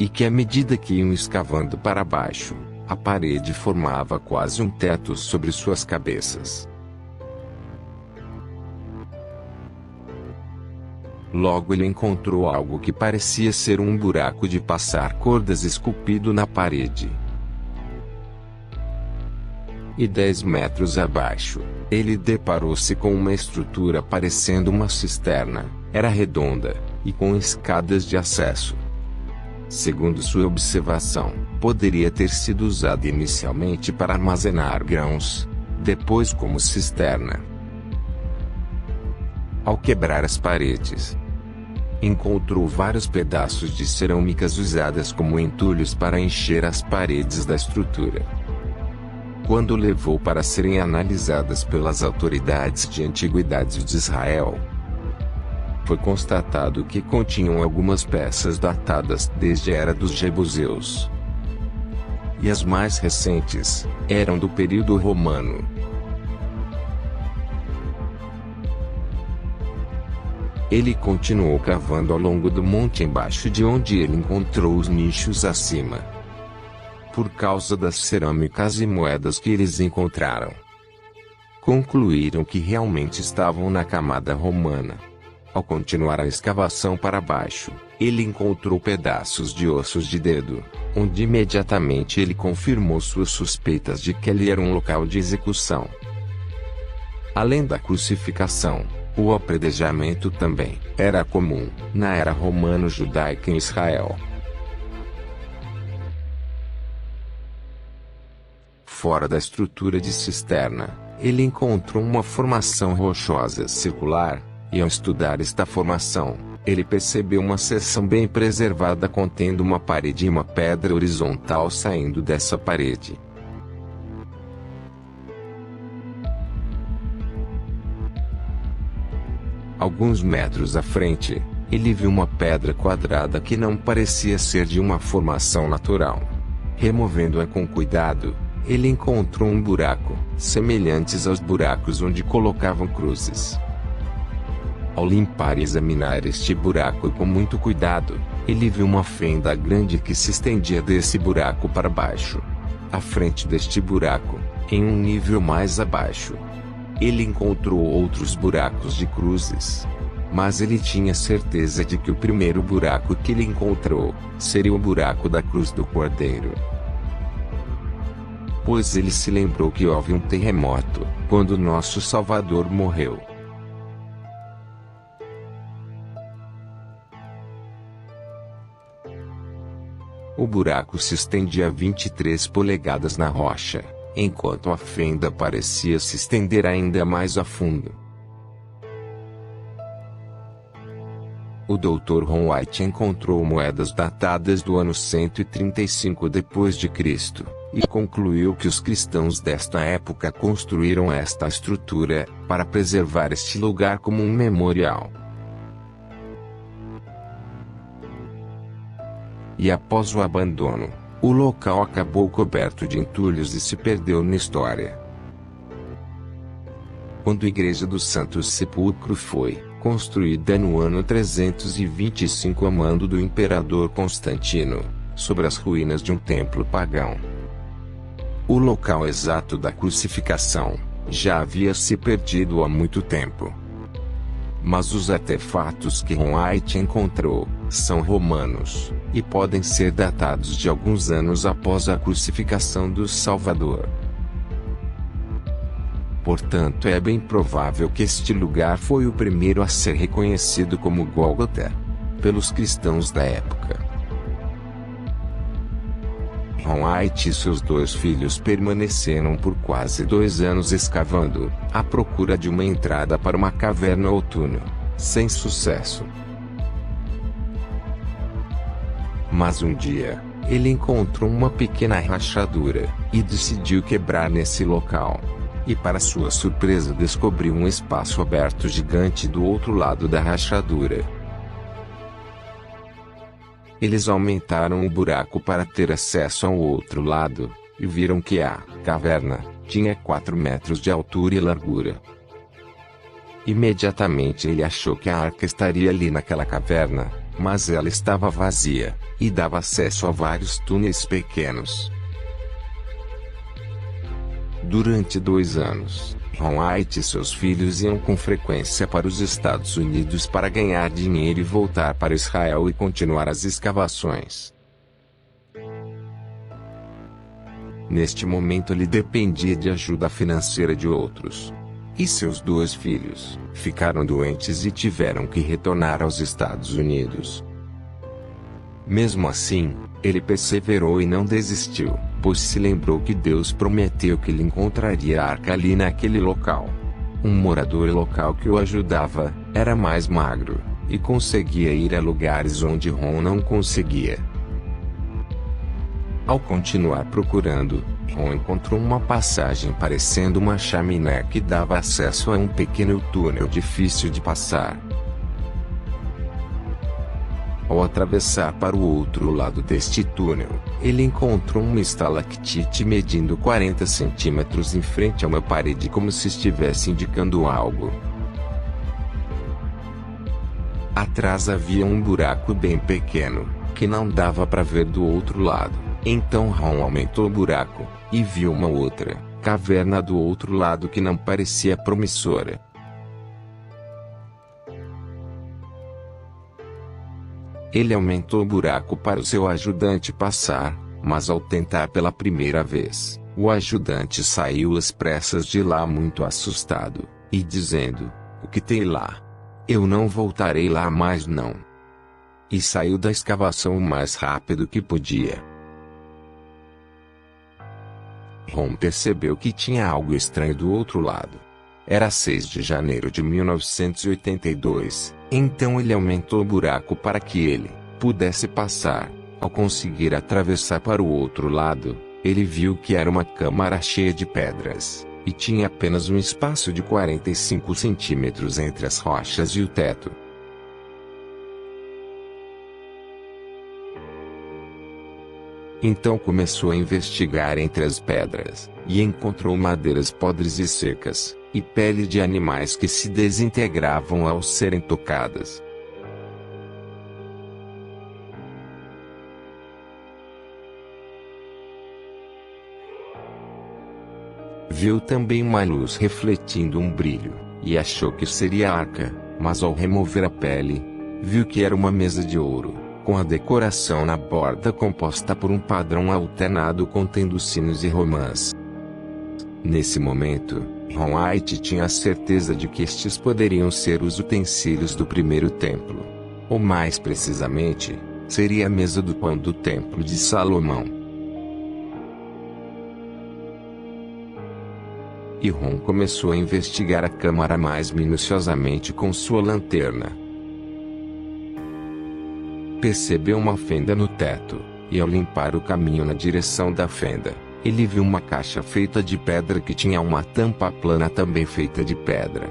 Speaker 1: E que à medida que iam escavando para baixo, a parede formava quase um teto sobre suas cabeças. Logo ele encontrou algo que parecia ser um buraco de passar cordas esculpido na parede. E 10 metros abaixo, ele deparou-se com uma estrutura parecendo uma cisterna. Era redonda, e com escadas de acesso. Segundo sua observação, poderia ter sido usada inicialmente para armazenar grãos, depois como cisterna. Ao quebrar as paredes, encontrou vários pedaços de cerâmicas usadas como entulhos para encher as paredes da estrutura. Quando levou para serem analisadas pelas autoridades de antiguidades de Israel, foi constatado que continham algumas peças datadas desde a era dos Jebuseus. E as mais recentes eram do período romano. Ele continuou cavando ao longo do monte embaixo de onde ele encontrou os nichos acima. Por causa das cerâmicas e moedas que eles encontraram, concluíram que realmente estavam na camada romana. Ao continuar a escavação para baixo, ele encontrou pedaços de ossos de dedo, onde imediatamente ele confirmou suas suspeitas de que ali era um local de execução. Além da crucificação, o apedrejamento também era comum na era romano-judaica em Israel. Fora da estrutura de cisterna, ele encontrou uma formação rochosa circular, e ao estudar esta formação, ele percebeu uma seção bem preservada contendo uma parede e uma pedra horizontal saindo dessa parede. Alguns metros à frente, ele viu uma pedra quadrada que não parecia ser de uma formação natural. Removendo-a com cuidado, ele encontrou um buraco, semelhantes aos buracos onde colocavam cruzes. Ao limpar e examinar este buraco com muito cuidado, ele viu uma fenda grande que se estendia desse buraco para baixo. À frente deste buraco, em um nível mais abaixo, ele encontrou outros buracos de cruzes. Mas ele tinha certeza de que o primeiro buraco que ele encontrou seria o buraco da cruz do Cordeiro. Pois ele se lembrou que houve um terremoto quando nosso Salvador morreu. O buraco se estendia 23 polegadas na rocha, enquanto a fenda parecia se estender ainda mais a fundo. O Dr. Ron White encontrou moedas datadas do ano 135 d.C. e concluiu que os cristãos desta época construíram esta estrutura para preservar este lugar como um memorial. E após o abandono, o local acabou coberto de entulhos e se perdeu na história. Quando a Igreja do Santo Sepulcro foi construída no ano 325 a mando do imperador Constantino, sobre as ruínas de um templo pagão, o local exato da crucificação já havia se perdido há muito tempo. Mas os artefatos que Ron White encontrou são romanos, e podem ser datados de alguns anos após a crucificação do Salvador. Portanto, é bem provável que este lugar foi o primeiro a ser reconhecido como Gólgota pelos cristãos da época. Ron White e seus 2 filhos permaneceram por quase 2 anos escavando, à procura de uma entrada para uma caverna ou túnel, sem sucesso. Mas um dia, ele encontrou uma pequena rachadura, e decidiu quebrar nesse local. E para sua surpresa descobriu um espaço aberto gigante do outro lado da rachadura. Eles aumentaram o buraco para ter acesso ao outro lado, e viram que a caverna tinha 4 metros de altura e largura. Imediatamente ele achou que a arca estaria ali naquela caverna, mas ela estava vazia, e dava acesso a vários túneis pequenos. Durante 2 anos, Ron White e seus filhos iam com frequência para os Estados Unidos para ganhar dinheiro e voltar para Israel e continuar as escavações. Neste momento ele dependia de ajuda financeira de outros. E seus 2 filhos ficaram doentes e tiveram que retornar aos Estados Unidos. Mesmo assim, ele perseverou e não desistiu, pois se lembrou que Deus prometeu que ele encontraria a arca ali naquele local. Um morador local que o ajudava era mais magro, e conseguia ir a lugares onde Ron não conseguia. Ao continuar procurando, Ron encontrou uma passagem parecendo uma chaminé que dava acesso a um pequeno túnel difícil de passar. Ao atravessar para o outro lado deste túnel, ele encontrou uma estalactite medindo 40 centímetros em frente a uma parede como se estivesse indicando algo. Atrás havia um buraco bem pequeno, que não dava para ver do outro lado. Então Ron aumentou o buraco, e viu uma outra caverna do outro lado que não parecia promissora. Ele aumentou o buraco para o seu ajudante passar, mas ao tentar pela primeira vez, o ajudante saiu às pressas de lá muito assustado, e dizendo: "O que tem lá? Eu não voltarei lá mais não." E saiu da escavação o mais rápido que podia. Ron percebeu que tinha algo estranho do outro lado. Era 6 de janeiro de 1982, então ele aumentou o buraco para que ele pudesse passar. Ao conseguir atravessar para o outro lado, ele viu que era uma câmara cheia de pedras, e tinha apenas um espaço de 45 centímetros entre as rochas e o teto. Então começou a investigar entre as pedras, e encontrou madeiras podres e secas, e pele de animais que se desintegravam ao serem tocadas. Viu também uma luz refletindo um brilho, e achou que seria a arca, mas ao remover a pele, viu que era uma mesa de ouro, com a decoração na borda composta por um padrão alternado contendo sinos e romãs. Nesse momento, Ron White tinha a certeza de que estes poderiam ser os utensílios do primeiro templo. Ou mais precisamente, seria a mesa do pão do templo de Salomão. E Ron começou a investigar a câmara mais minuciosamente com sua lanterna. Percebeu uma fenda no teto, e ao limpar o caminho na direção da fenda, ele viu uma caixa feita de pedra que tinha uma tampa plana também feita de pedra.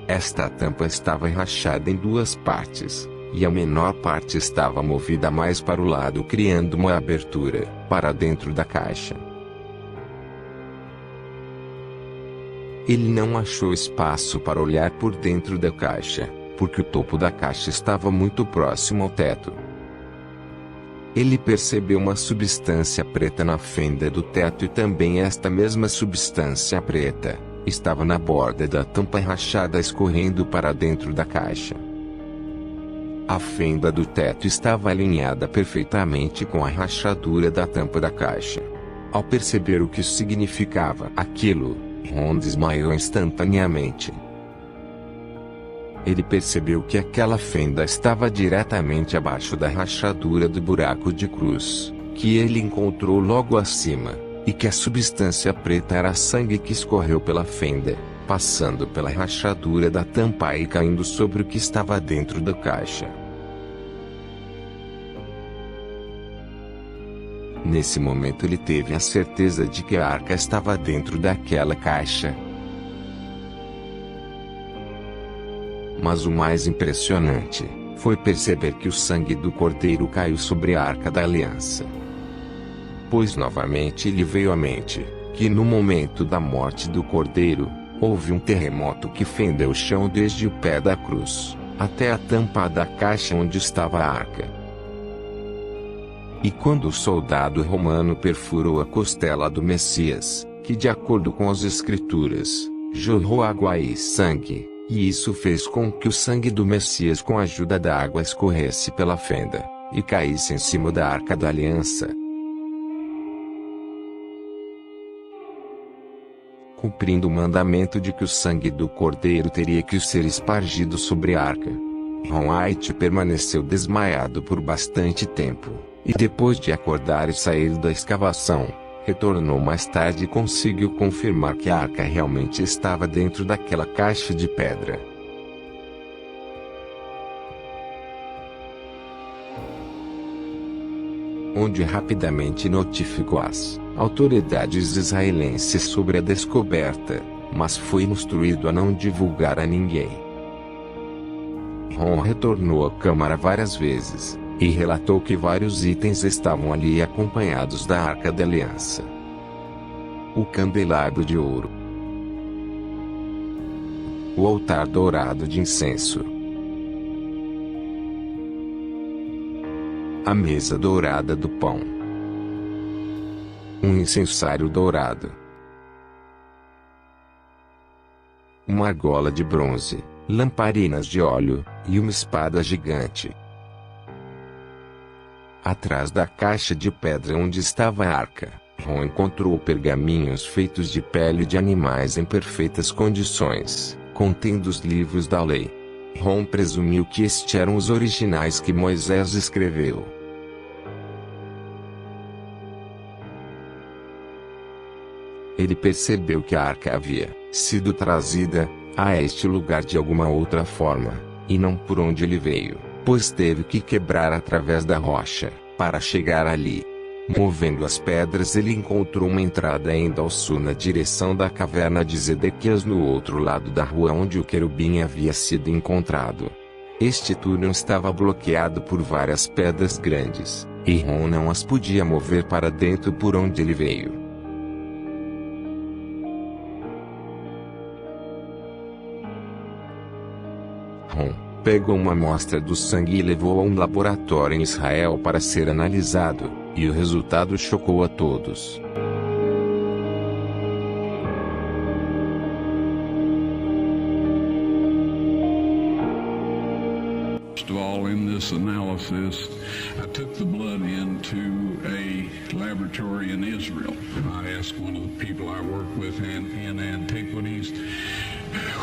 Speaker 1: Esta tampa estava rachada em duas partes, e a menor parte estava movida mais para o lado, criando uma abertura para dentro da caixa. Ele não achou espaço para olhar por dentro da caixa, porque o topo da caixa estava muito próximo ao teto. Ele percebeu uma substância preta na fenda do teto e também esta mesma substância preta estava na borda da tampa rachada escorrendo para dentro da caixa. A fenda do teto estava alinhada perfeitamente com a rachadura da tampa da caixa. Ao perceber o que significava aquilo, Ron desmaiou instantaneamente. Ele percebeu que aquela fenda estava diretamente abaixo da rachadura do buraco de cruz, que ele encontrou logo acima, e que a substância preta era sangue que escorreu pela fenda, passando pela rachadura da tampa e caindo sobre o que estava dentro da caixa. Nesse momento ele teve a certeza de que a arca estava dentro daquela caixa. Mas o mais impressionante foi perceber que o sangue do cordeiro caiu sobre a arca da aliança. Pois novamente lhe veio à mente que no momento da morte do cordeiro, houve um terremoto que fendeu o chão desde o pé da cruz até a tampa da caixa onde estava a arca. E quando o soldado romano perfurou a costela do Messias, que de acordo com as Escrituras, jorrou água e sangue, e isso fez com que o sangue do Messias com a ajuda da água escorresse pela fenda, e caísse em cima da arca da aliança. Cumprindo o mandamento de que o sangue do cordeiro teria que ser espargido sobre a arca, Ron White permaneceu desmaiado por bastante tempo. E depois de acordar e sair da escavação, retornou mais tarde e conseguiu confirmar que a arca realmente estava dentro daquela caixa de pedra. onde rapidamente notificou as autoridades israelenses sobre a descoberta, mas foi instruído a não divulgar a ninguém. Ron retornou à Câmara várias vezes, e relatou que vários itens estavam ali acompanhados da Arca da Aliança. O candelabro de ouro, o altar dourado de incenso, a mesa dourada do pão, um incensário dourado, uma argola de bronze, lamparinas de óleo, e uma espada gigante. Atrás da caixa de pedra onde estava a arca, Ron encontrou pergaminhos feitos de pele de animais em perfeitas condições, contendo os livros da lei. Ron presumiu que estes eram os originais que Moisés escreveu. Ele percebeu que a arca havia sido trazida a este lugar de alguma outra forma, e não por onde ele veio, pois teve que quebrar através da rocha, para chegar ali. Movendo as pedras, ele encontrou uma entrada indo ao sul na direção da caverna de Zedequias, no outro lado da rua onde o querubim havia sido encontrado. Este túnel estava bloqueado por várias pedras grandes, e Ron não as podia mover para dentro por onde ele veio. Ron pegou uma amostra do sangue e levou a um laboratório em Israel para ser analisado, e o resultado chocou a todos.
Speaker 2: First of all, in this analysis, I took the blood into a laboratory in Israel. I asked one of the people I work with in antiquities,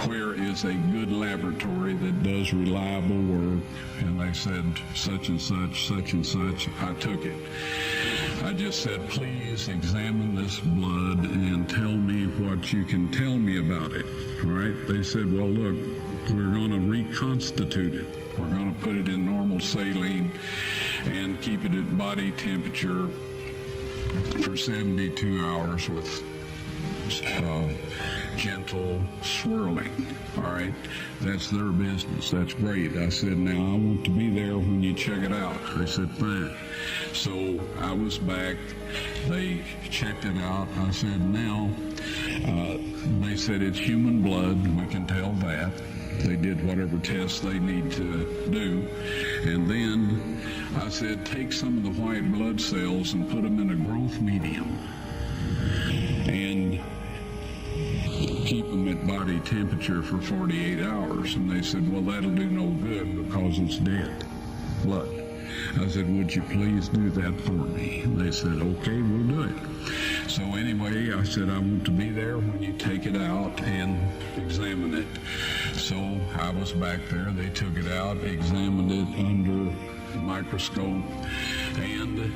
Speaker 2: where is a good laboratory that does reliable work? And they said, such and such, such and such. I took it. I just said, please examine this blood and tell me what you can tell me about it. All right? They said, well, look, we're going to reconstitute it. We're going to put it in normal saline and keep it at body temperature for 72 hours with gentle swirling. All right, that's their business. That's great. I said, now I want to be there when you check it out. They said, fine. So I was back. They checked it out. I said, now, they said it's human blood. We can tell that. They did whatever tests they need to do. And then I said, take some of the white blood cells and put them in a growth medium. And keep them at body temperature for 48 hours. And they said, well, that'll do no good because it's dead blood. I said, would you please do that for me? And they said, okay, we'll do it. So anyway, I said, I want to be there when you take it out and examine it. So I was back there. They took it out, examined it under the microscope, and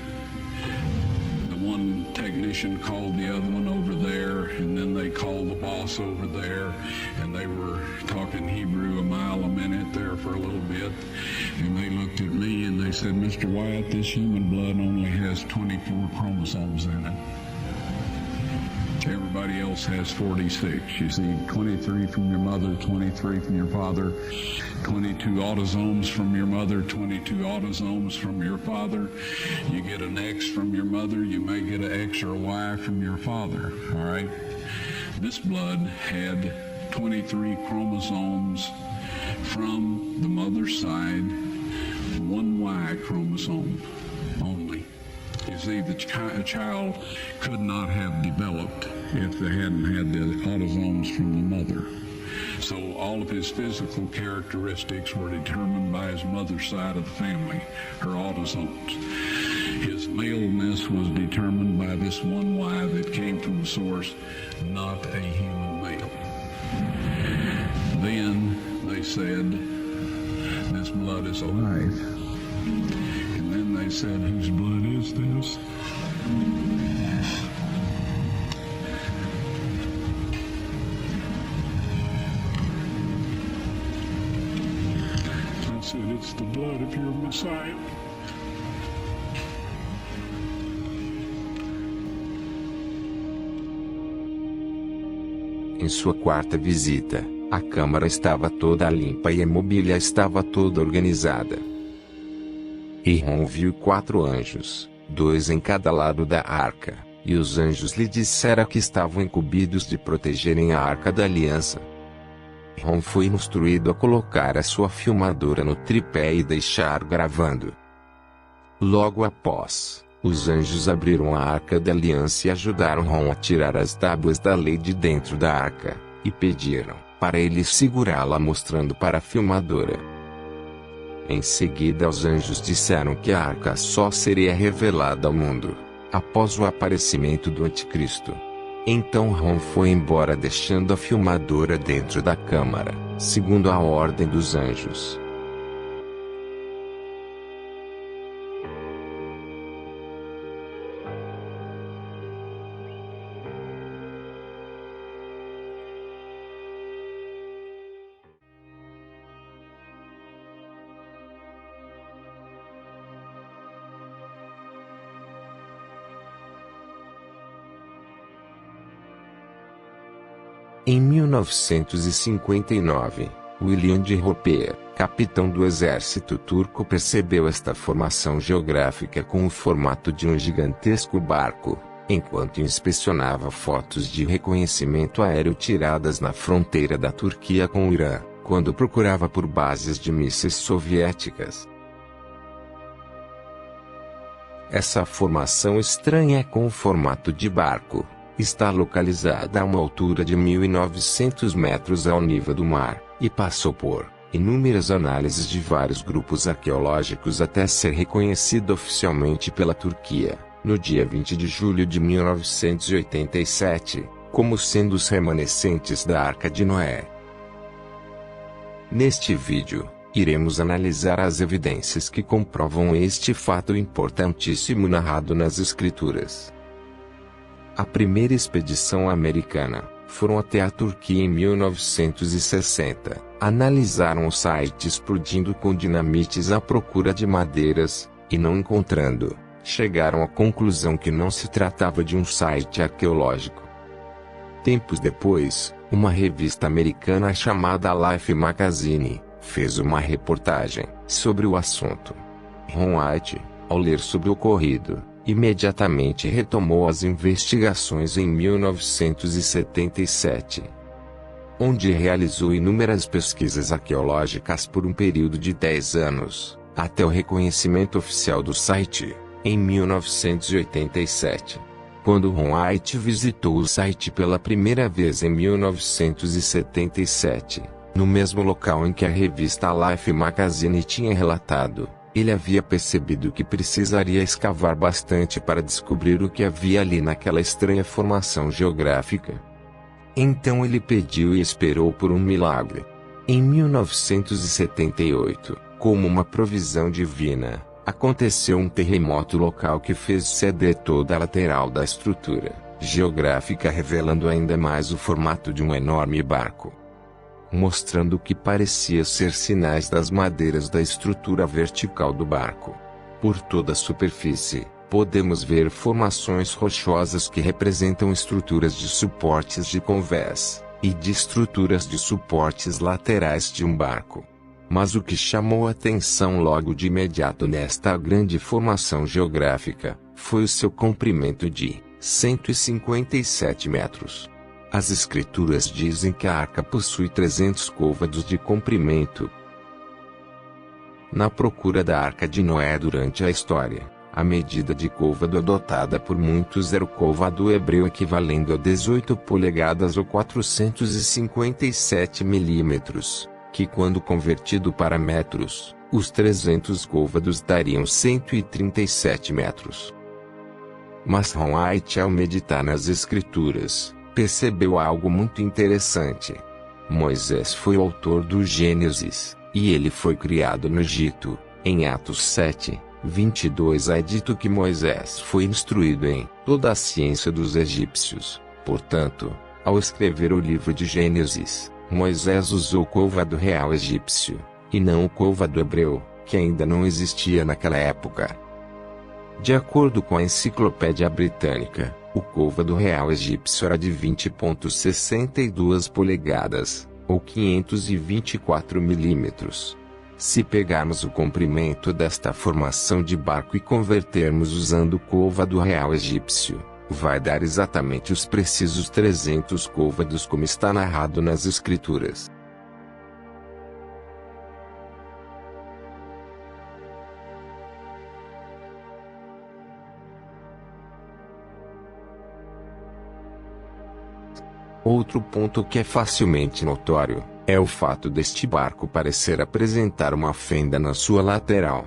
Speaker 2: one technician called the other one over there, and then they called the boss over there, and they were talking Hebrew a mile a minute there for a little bit, and they looked at me and they said, Mr. Wyatt, this human blood only has 24 chromosomes in it. Everybody else has 46. You see 23 from your mother, 23 from your father, 22 autosomes from your mother, 22 autosomes from your father. You get an X from your mother, you may get an X or a Y from your father, all right? This blood had 23 chromosomes from the mother's side, one Y chromosome only. You see, the child could not have developed if they hadn't had the autosomes from the mother. So all of his physical characteristics were determined by his mother's side of the family, her autosomes. His maleness was determined by this one Y that came from the source, not a human male. Then they said, this blood is alive. And then they said, whose blood is this? I said, it's the blood of your Messiah.
Speaker 1: Em sua quarta visita, a câmara estava toda limpa e a mobília estava toda organizada. E Ron viu 4 anjos, 2 em cada lado da arca, e os anjos lhe disseram que estavam incumbidos de protegerem a arca da aliança. Ron foi instruído a colocar a sua filmadora no tripé e deixar gravando. Logo após, os anjos abriram a arca da aliança e ajudaram Ron a tirar as tábuas da lei de dentro da arca, e pediram para ele segurá-la mostrando para a filmadora. Em seguida os anjos disseram que a arca só seria revelada ao mundo após o aparecimento do anticristo. Então Ron foi embora deixando a filmadora dentro da câmara, segundo a ordem dos anjos. Em 1959, William de Roper, capitão do exército turco, percebeu esta formação geográfica com o formato de um gigantesco barco, enquanto inspecionava fotos de reconhecimento aéreo tiradas na fronteira da Turquia com o Irã, quando procurava por bases de mísseis soviéticas. Essa formação estranha com o formato de barco está localizada a uma altura de 1.900 metros ao nível do mar, e passou por inúmeras análises de vários grupos arqueológicos até ser reconhecido oficialmente pela Turquia, no dia 20 de julho de 1987, como sendo os remanescentes da Arca de Noé. Neste vídeo, iremos analisar as evidências que comprovam este fato importantíssimo narrado nas Escrituras. A primeira expedição americana foram até a Turquia em 1960, analisaram o site explodindo com dinamites à procura de madeiras, e não encontrando, chegaram à conclusão que não se tratava de um site arqueológico. Tempos depois, uma revista americana chamada Life Magazine fez uma reportagem sobre o assunto. Ron White, ao ler sobre o ocorrido, imediatamente retomou as investigações em 1977, onde realizou inúmeras pesquisas arqueológicas por um período de 10 anos, até o reconhecimento oficial do site, em 1987. Quando Ron White visitou o site pela primeira vez em 1977, no mesmo local em que a revista Life Magazine tinha relatado, ele havia percebido que precisaria escavar bastante para descobrir o que havia ali naquela estranha formação geográfica. Então ele pediu e esperou por um milagre. Em 1978, como uma provisão divina, aconteceu um terremoto local que fez ceder toda a lateral da estrutura geográfica, revelando ainda mais o formato de um enorme barco, mostrando o que parecia ser sinais das madeiras da estrutura vertical do barco. Por toda a superfície, podemos ver formações rochosas que representam estruturas de suportes de convés, e de estruturas de suportes laterais de um barco. Mas o que chamou a atenção logo de imediato nesta grande formação geográfica, foi o seu comprimento de 157 metros. As escrituras dizem que a arca possui 300 côvados de comprimento. Na procura da Arca de Noé durante a história, a medida de côvado adotada por muitos era o côvado hebreu, equivalendo a 18 polegadas ou 457 milímetros, que quando convertido para metros, os 300 côvados dariam 137 metros. Mas Ron White, ao meditar nas escrituras, percebeu algo muito interessante. Moisés foi o autor do Gênesis, e ele foi criado no Egito. Em Atos 7:22 é dito que Moisés foi instruído em toda a ciência dos egípcios. Portanto, ao escrever o livro de Gênesis, Moisés usou o côvado real egípcio, e não o côvado hebreu, que ainda não existia naquela época. De acordo com a Enciclopédia Britânica, o côvado real egípcio era de 20,62 polegadas, ou 524 milímetros. Se pegarmos o comprimento desta formação de barco e convertermos usando o côvado real egípcio, vai dar exatamente os precisos 300 côvados como está narrado nas escrituras. Outro ponto que é facilmente notório, é o fato deste barco parecer apresentar uma fenda na sua lateral.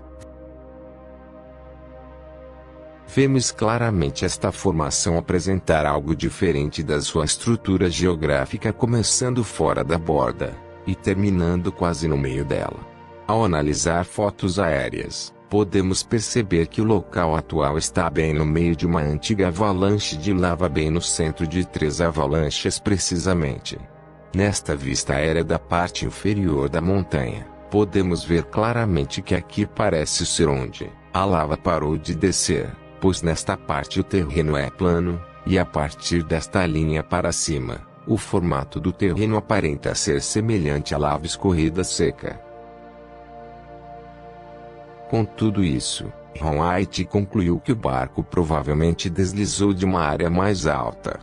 Speaker 1: Vemos claramente esta formação apresentar algo diferente da sua estrutura geográfica, começando fora da borda, e terminando quase no meio dela. Ao analisar fotos aéreas, podemos perceber que o local atual está bem no meio de uma antiga avalanche de lava, bem no centro de 3 avalanches precisamente. Nesta vista aérea da parte inferior da montanha, podemos ver claramente que aqui parece ser onde a lava parou de descer, pois nesta parte o terreno é plano, e a partir desta linha para cima, o formato do terreno aparenta ser semelhante à lava escorrida seca. Com tudo isso, Ron White concluiu que o barco provavelmente deslizou de uma área mais alta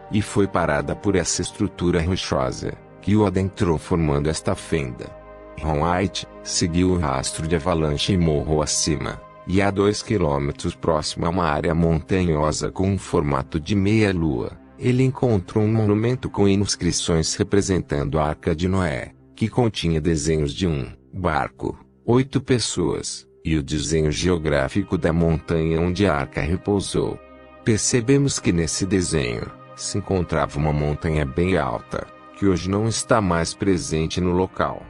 Speaker 1: e foi parada por essa estrutura rochosa, que o adentrou formando esta fenda. Ron White seguiu o rastro de avalanche e morro acima, e a 2 quilômetros próximo a uma área montanhosa com um formato de meia-lua, ele encontrou um monumento com inscrições representando a Arca de Noé, que continha desenhos de um barco, 8 pessoas, e o desenho geográfico da montanha onde a arca repousou. Percebemos que nesse desenho se encontrava uma montanha bem alta, que hoje não está mais presente no local.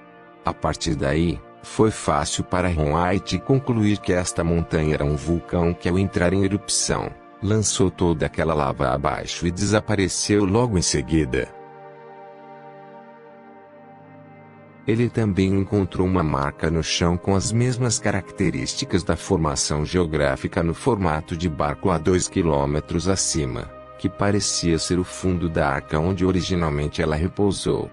Speaker 1: A partir daí, foi fácil para Ron White concluir que esta montanha era um vulcão que, ao entrar em erupção, lançou toda aquela lava abaixo e desapareceu logo em seguida. Ele também encontrou uma marca no chão com as mesmas características da formação geográfica no formato de barco a 2 quilômetros acima, que parecia ser o fundo da arca onde originalmente ela repousou.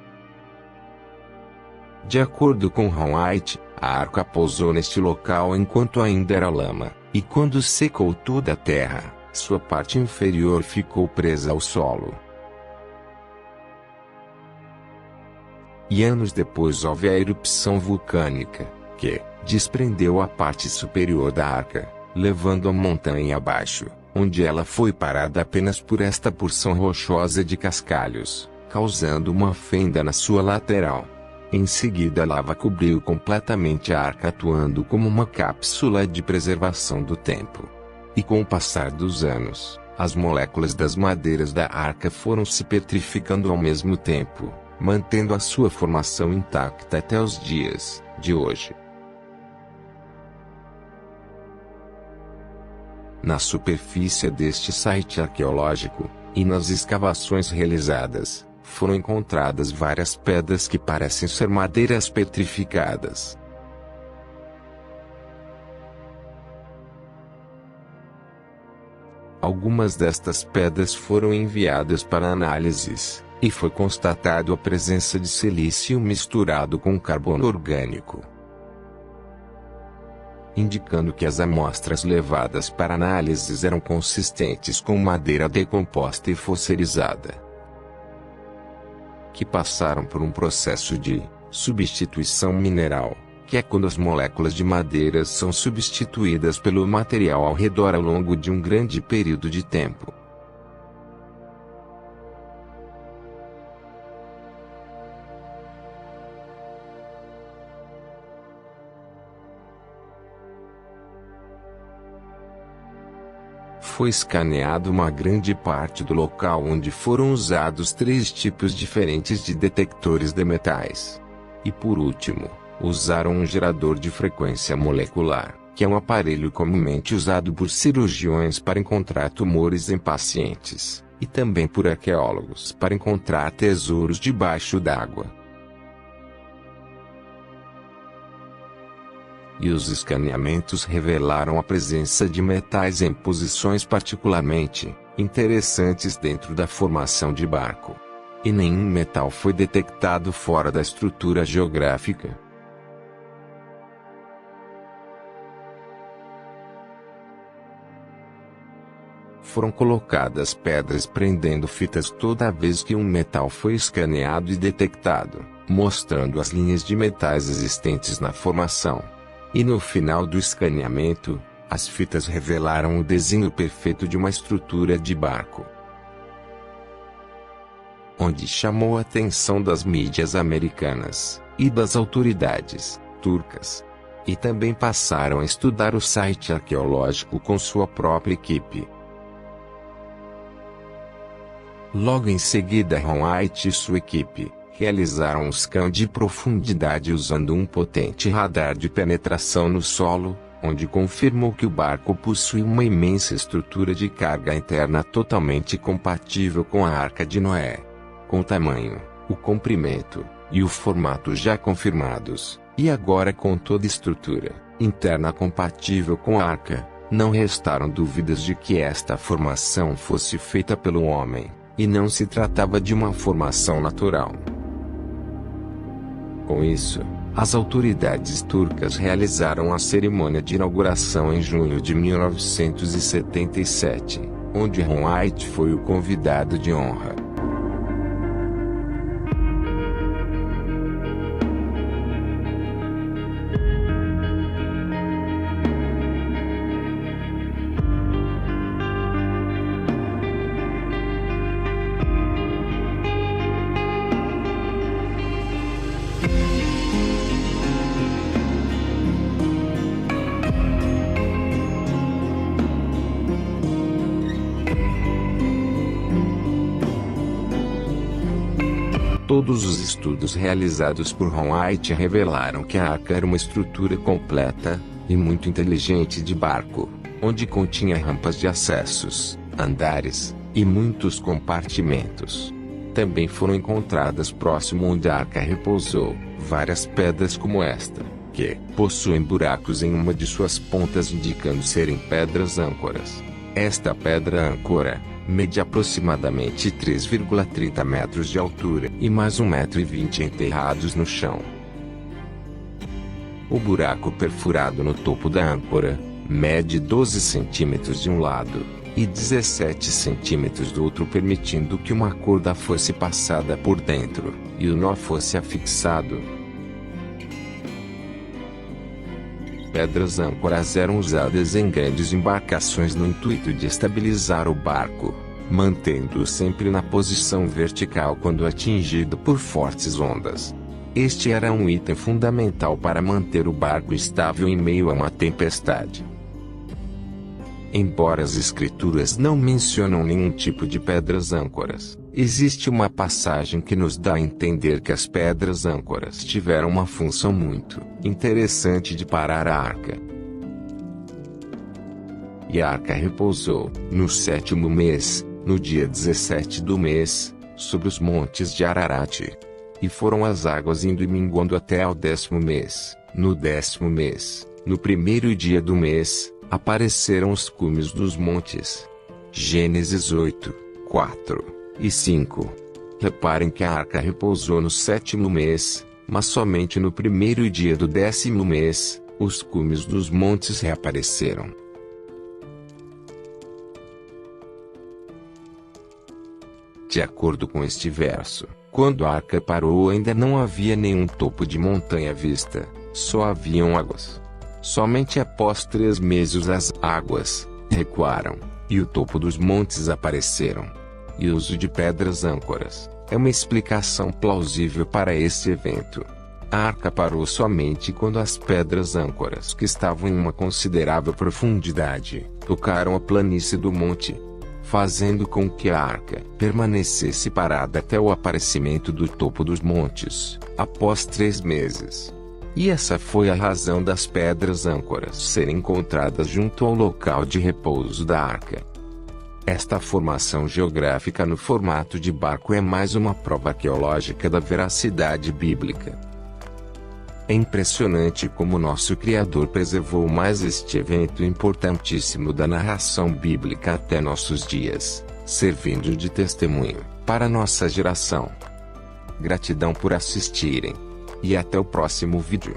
Speaker 1: De acordo com Ron White, a arca pousou neste local enquanto ainda era lama, e quando secou toda a terra, sua parte inferior ficou presa ao solo. E anos depois houve a erupção vulcânica, que desprendeu a parte superior da arca, levando a montanha abaixo, onde ela foi parada apenas por esta porção rochosa de cascalhos, causando uma fenda na sua lateral. Em seguida a lava cobriu completamente a arca, atuando como uma cápsula de preservação do tempo. E com o passar dos anos, as moléculas das madeiras da arca foram se petrificando ao mesmo tempo, mantendo a sua formação intacta até os dias de hoje. Na superfície deste site arqueológico, e nas escavações realizadas, foram encontradas várias pedras que parecem ser madeiras petrificadas. Algumas destas pedras foram enviadas para análises, e foi constatado a presença de silício misturado com carbono orgânico, indicando que as amostras levadas para análises eram consistentes com madeira decomposta e fossilizada, que passaram por um processo de substituição mineral, que é quando as moléculas de madeira são substituídas pelo material ao redor ao longo de um grande período de tempo. Foi escaneado uma grande parte do local onde foram usados 3 tipos diferentes de detectores de metais. E por último, usaram um gerador de frequência molecular, que é um aparelho comumente usado por cirurgiões para encontrar tumores em pacientes, e também por arqueólogos para encontrar tesouros debaixo d'água. e os escaneamentos revelaram a presença de metais em posições particularmente interessantes dentro da formação de barco. E nenhum metal foi detectado fora da estrutura geográfica. Foram colocadas pedras prendendo fitas toda vez que um metal foi escaneado e detectado, mostrando as linhas de metais existentes na formação. E no final do escaneamento, as fitas revelaram o desenho perfeito de uma estrutura de barco. Onde chamou a atenção das mídias americanas e das autoridades turcas. E também passaram a estudar o site arqueológico com sua própria equipe. Logo em seguida, Ron White e sua equipe realizaram um scan de profundidade usando um potente radar de penetração no solo, onde confirmou que o barco possui uma imensa estrutura de carga interna totalmente compatível com a Arca de Noé. Com o tamanho, o comprimento e o formato já confirmados, e agora com toda a estrutura interna compatível com a Arca, não restaram dúvidas de que esta formação fosse feita pelo homem, e não se tratava de uma formação natural. Com isso, as autoridades turcas realizaram a cerimônia de inauguração em junho de 1977, onde Ron White foi o convidado de honra. Todos os estudos realizados por Ron White revelaram que a arca era uma estrutura completa e muito inteligente de barco, onde continha rampas de acessos, andares e muitos compartimentos. Também foram encontradas próximo onde a arca repousou várias pedras como esta, que possuem buracos em uma de suas pontas indicando serem pedras âncoras. Esta pedra âncora mede aproximadamente 3,30 metros de altura e mais 1,20 m enterrados no chão. O buraco perfurado no topo da âncora mede 12 centímetros de um lado e 17 centímetros do outro, permitindo que uma corda fosse passada por dentro e o nó fosse afixado. Pedras âncoras eram usadas em grandes embarcações no intuito de estabilizar o barco, mantendo-o sempre na posição vertical quando atingido por fortes ondas. Este era um item fundamental para manter o barco estável em meio a uma tempestade. Embora as escrituras não mencionam nenhum tipo de pedras âncoras, existe uma passagem que nos dá a entender que as pedras âncoras tiveram uma função muito interessante de parar a arca. E a arca repousou, no 7º mês, no dia 17 do mês, sobre os montes de Ararat. E foram as águas indo e minguando até ao 10º mês. No 10º mês, no primeiro dia do mês, apareceram os cumes dos montes. Gênesis 8, 4 e 5. Reparem que a arca repousou no 7º mês, mas somente no primeiro dia do 10º mês, os cumes dos montes reapareceram. De acordo com este verso, quando a arca parou ainda não havia nenhum topo de montanha à vista, só haviam águas. Somente após 3 meses as águas recuaram, e o topo dos montes apareceram. E o uso de pedras âncoras é uma explicação plausível para este evento. A arca parou somente quando as pedras âncoras, que estavam em uma considerável profundidade, tocaram a planície do monte, fazendo com que a arca permanecesse parada até o aparecimento do topo dos montes, após 3 meses. E essa foi a razão das pedras âncoras serem encontradas junto ao local de repouso da arca. Esta formação geográfica no formato de barco é mais uma prova arqueológica da veracidade bíblica. É impressionante como nosso Criador preservou mais este evento importantíssimo da narração bíblica até nossos dias, servindo de testemunho para nossa geração. Gratidão por assistirem. E até o próximo vídeo.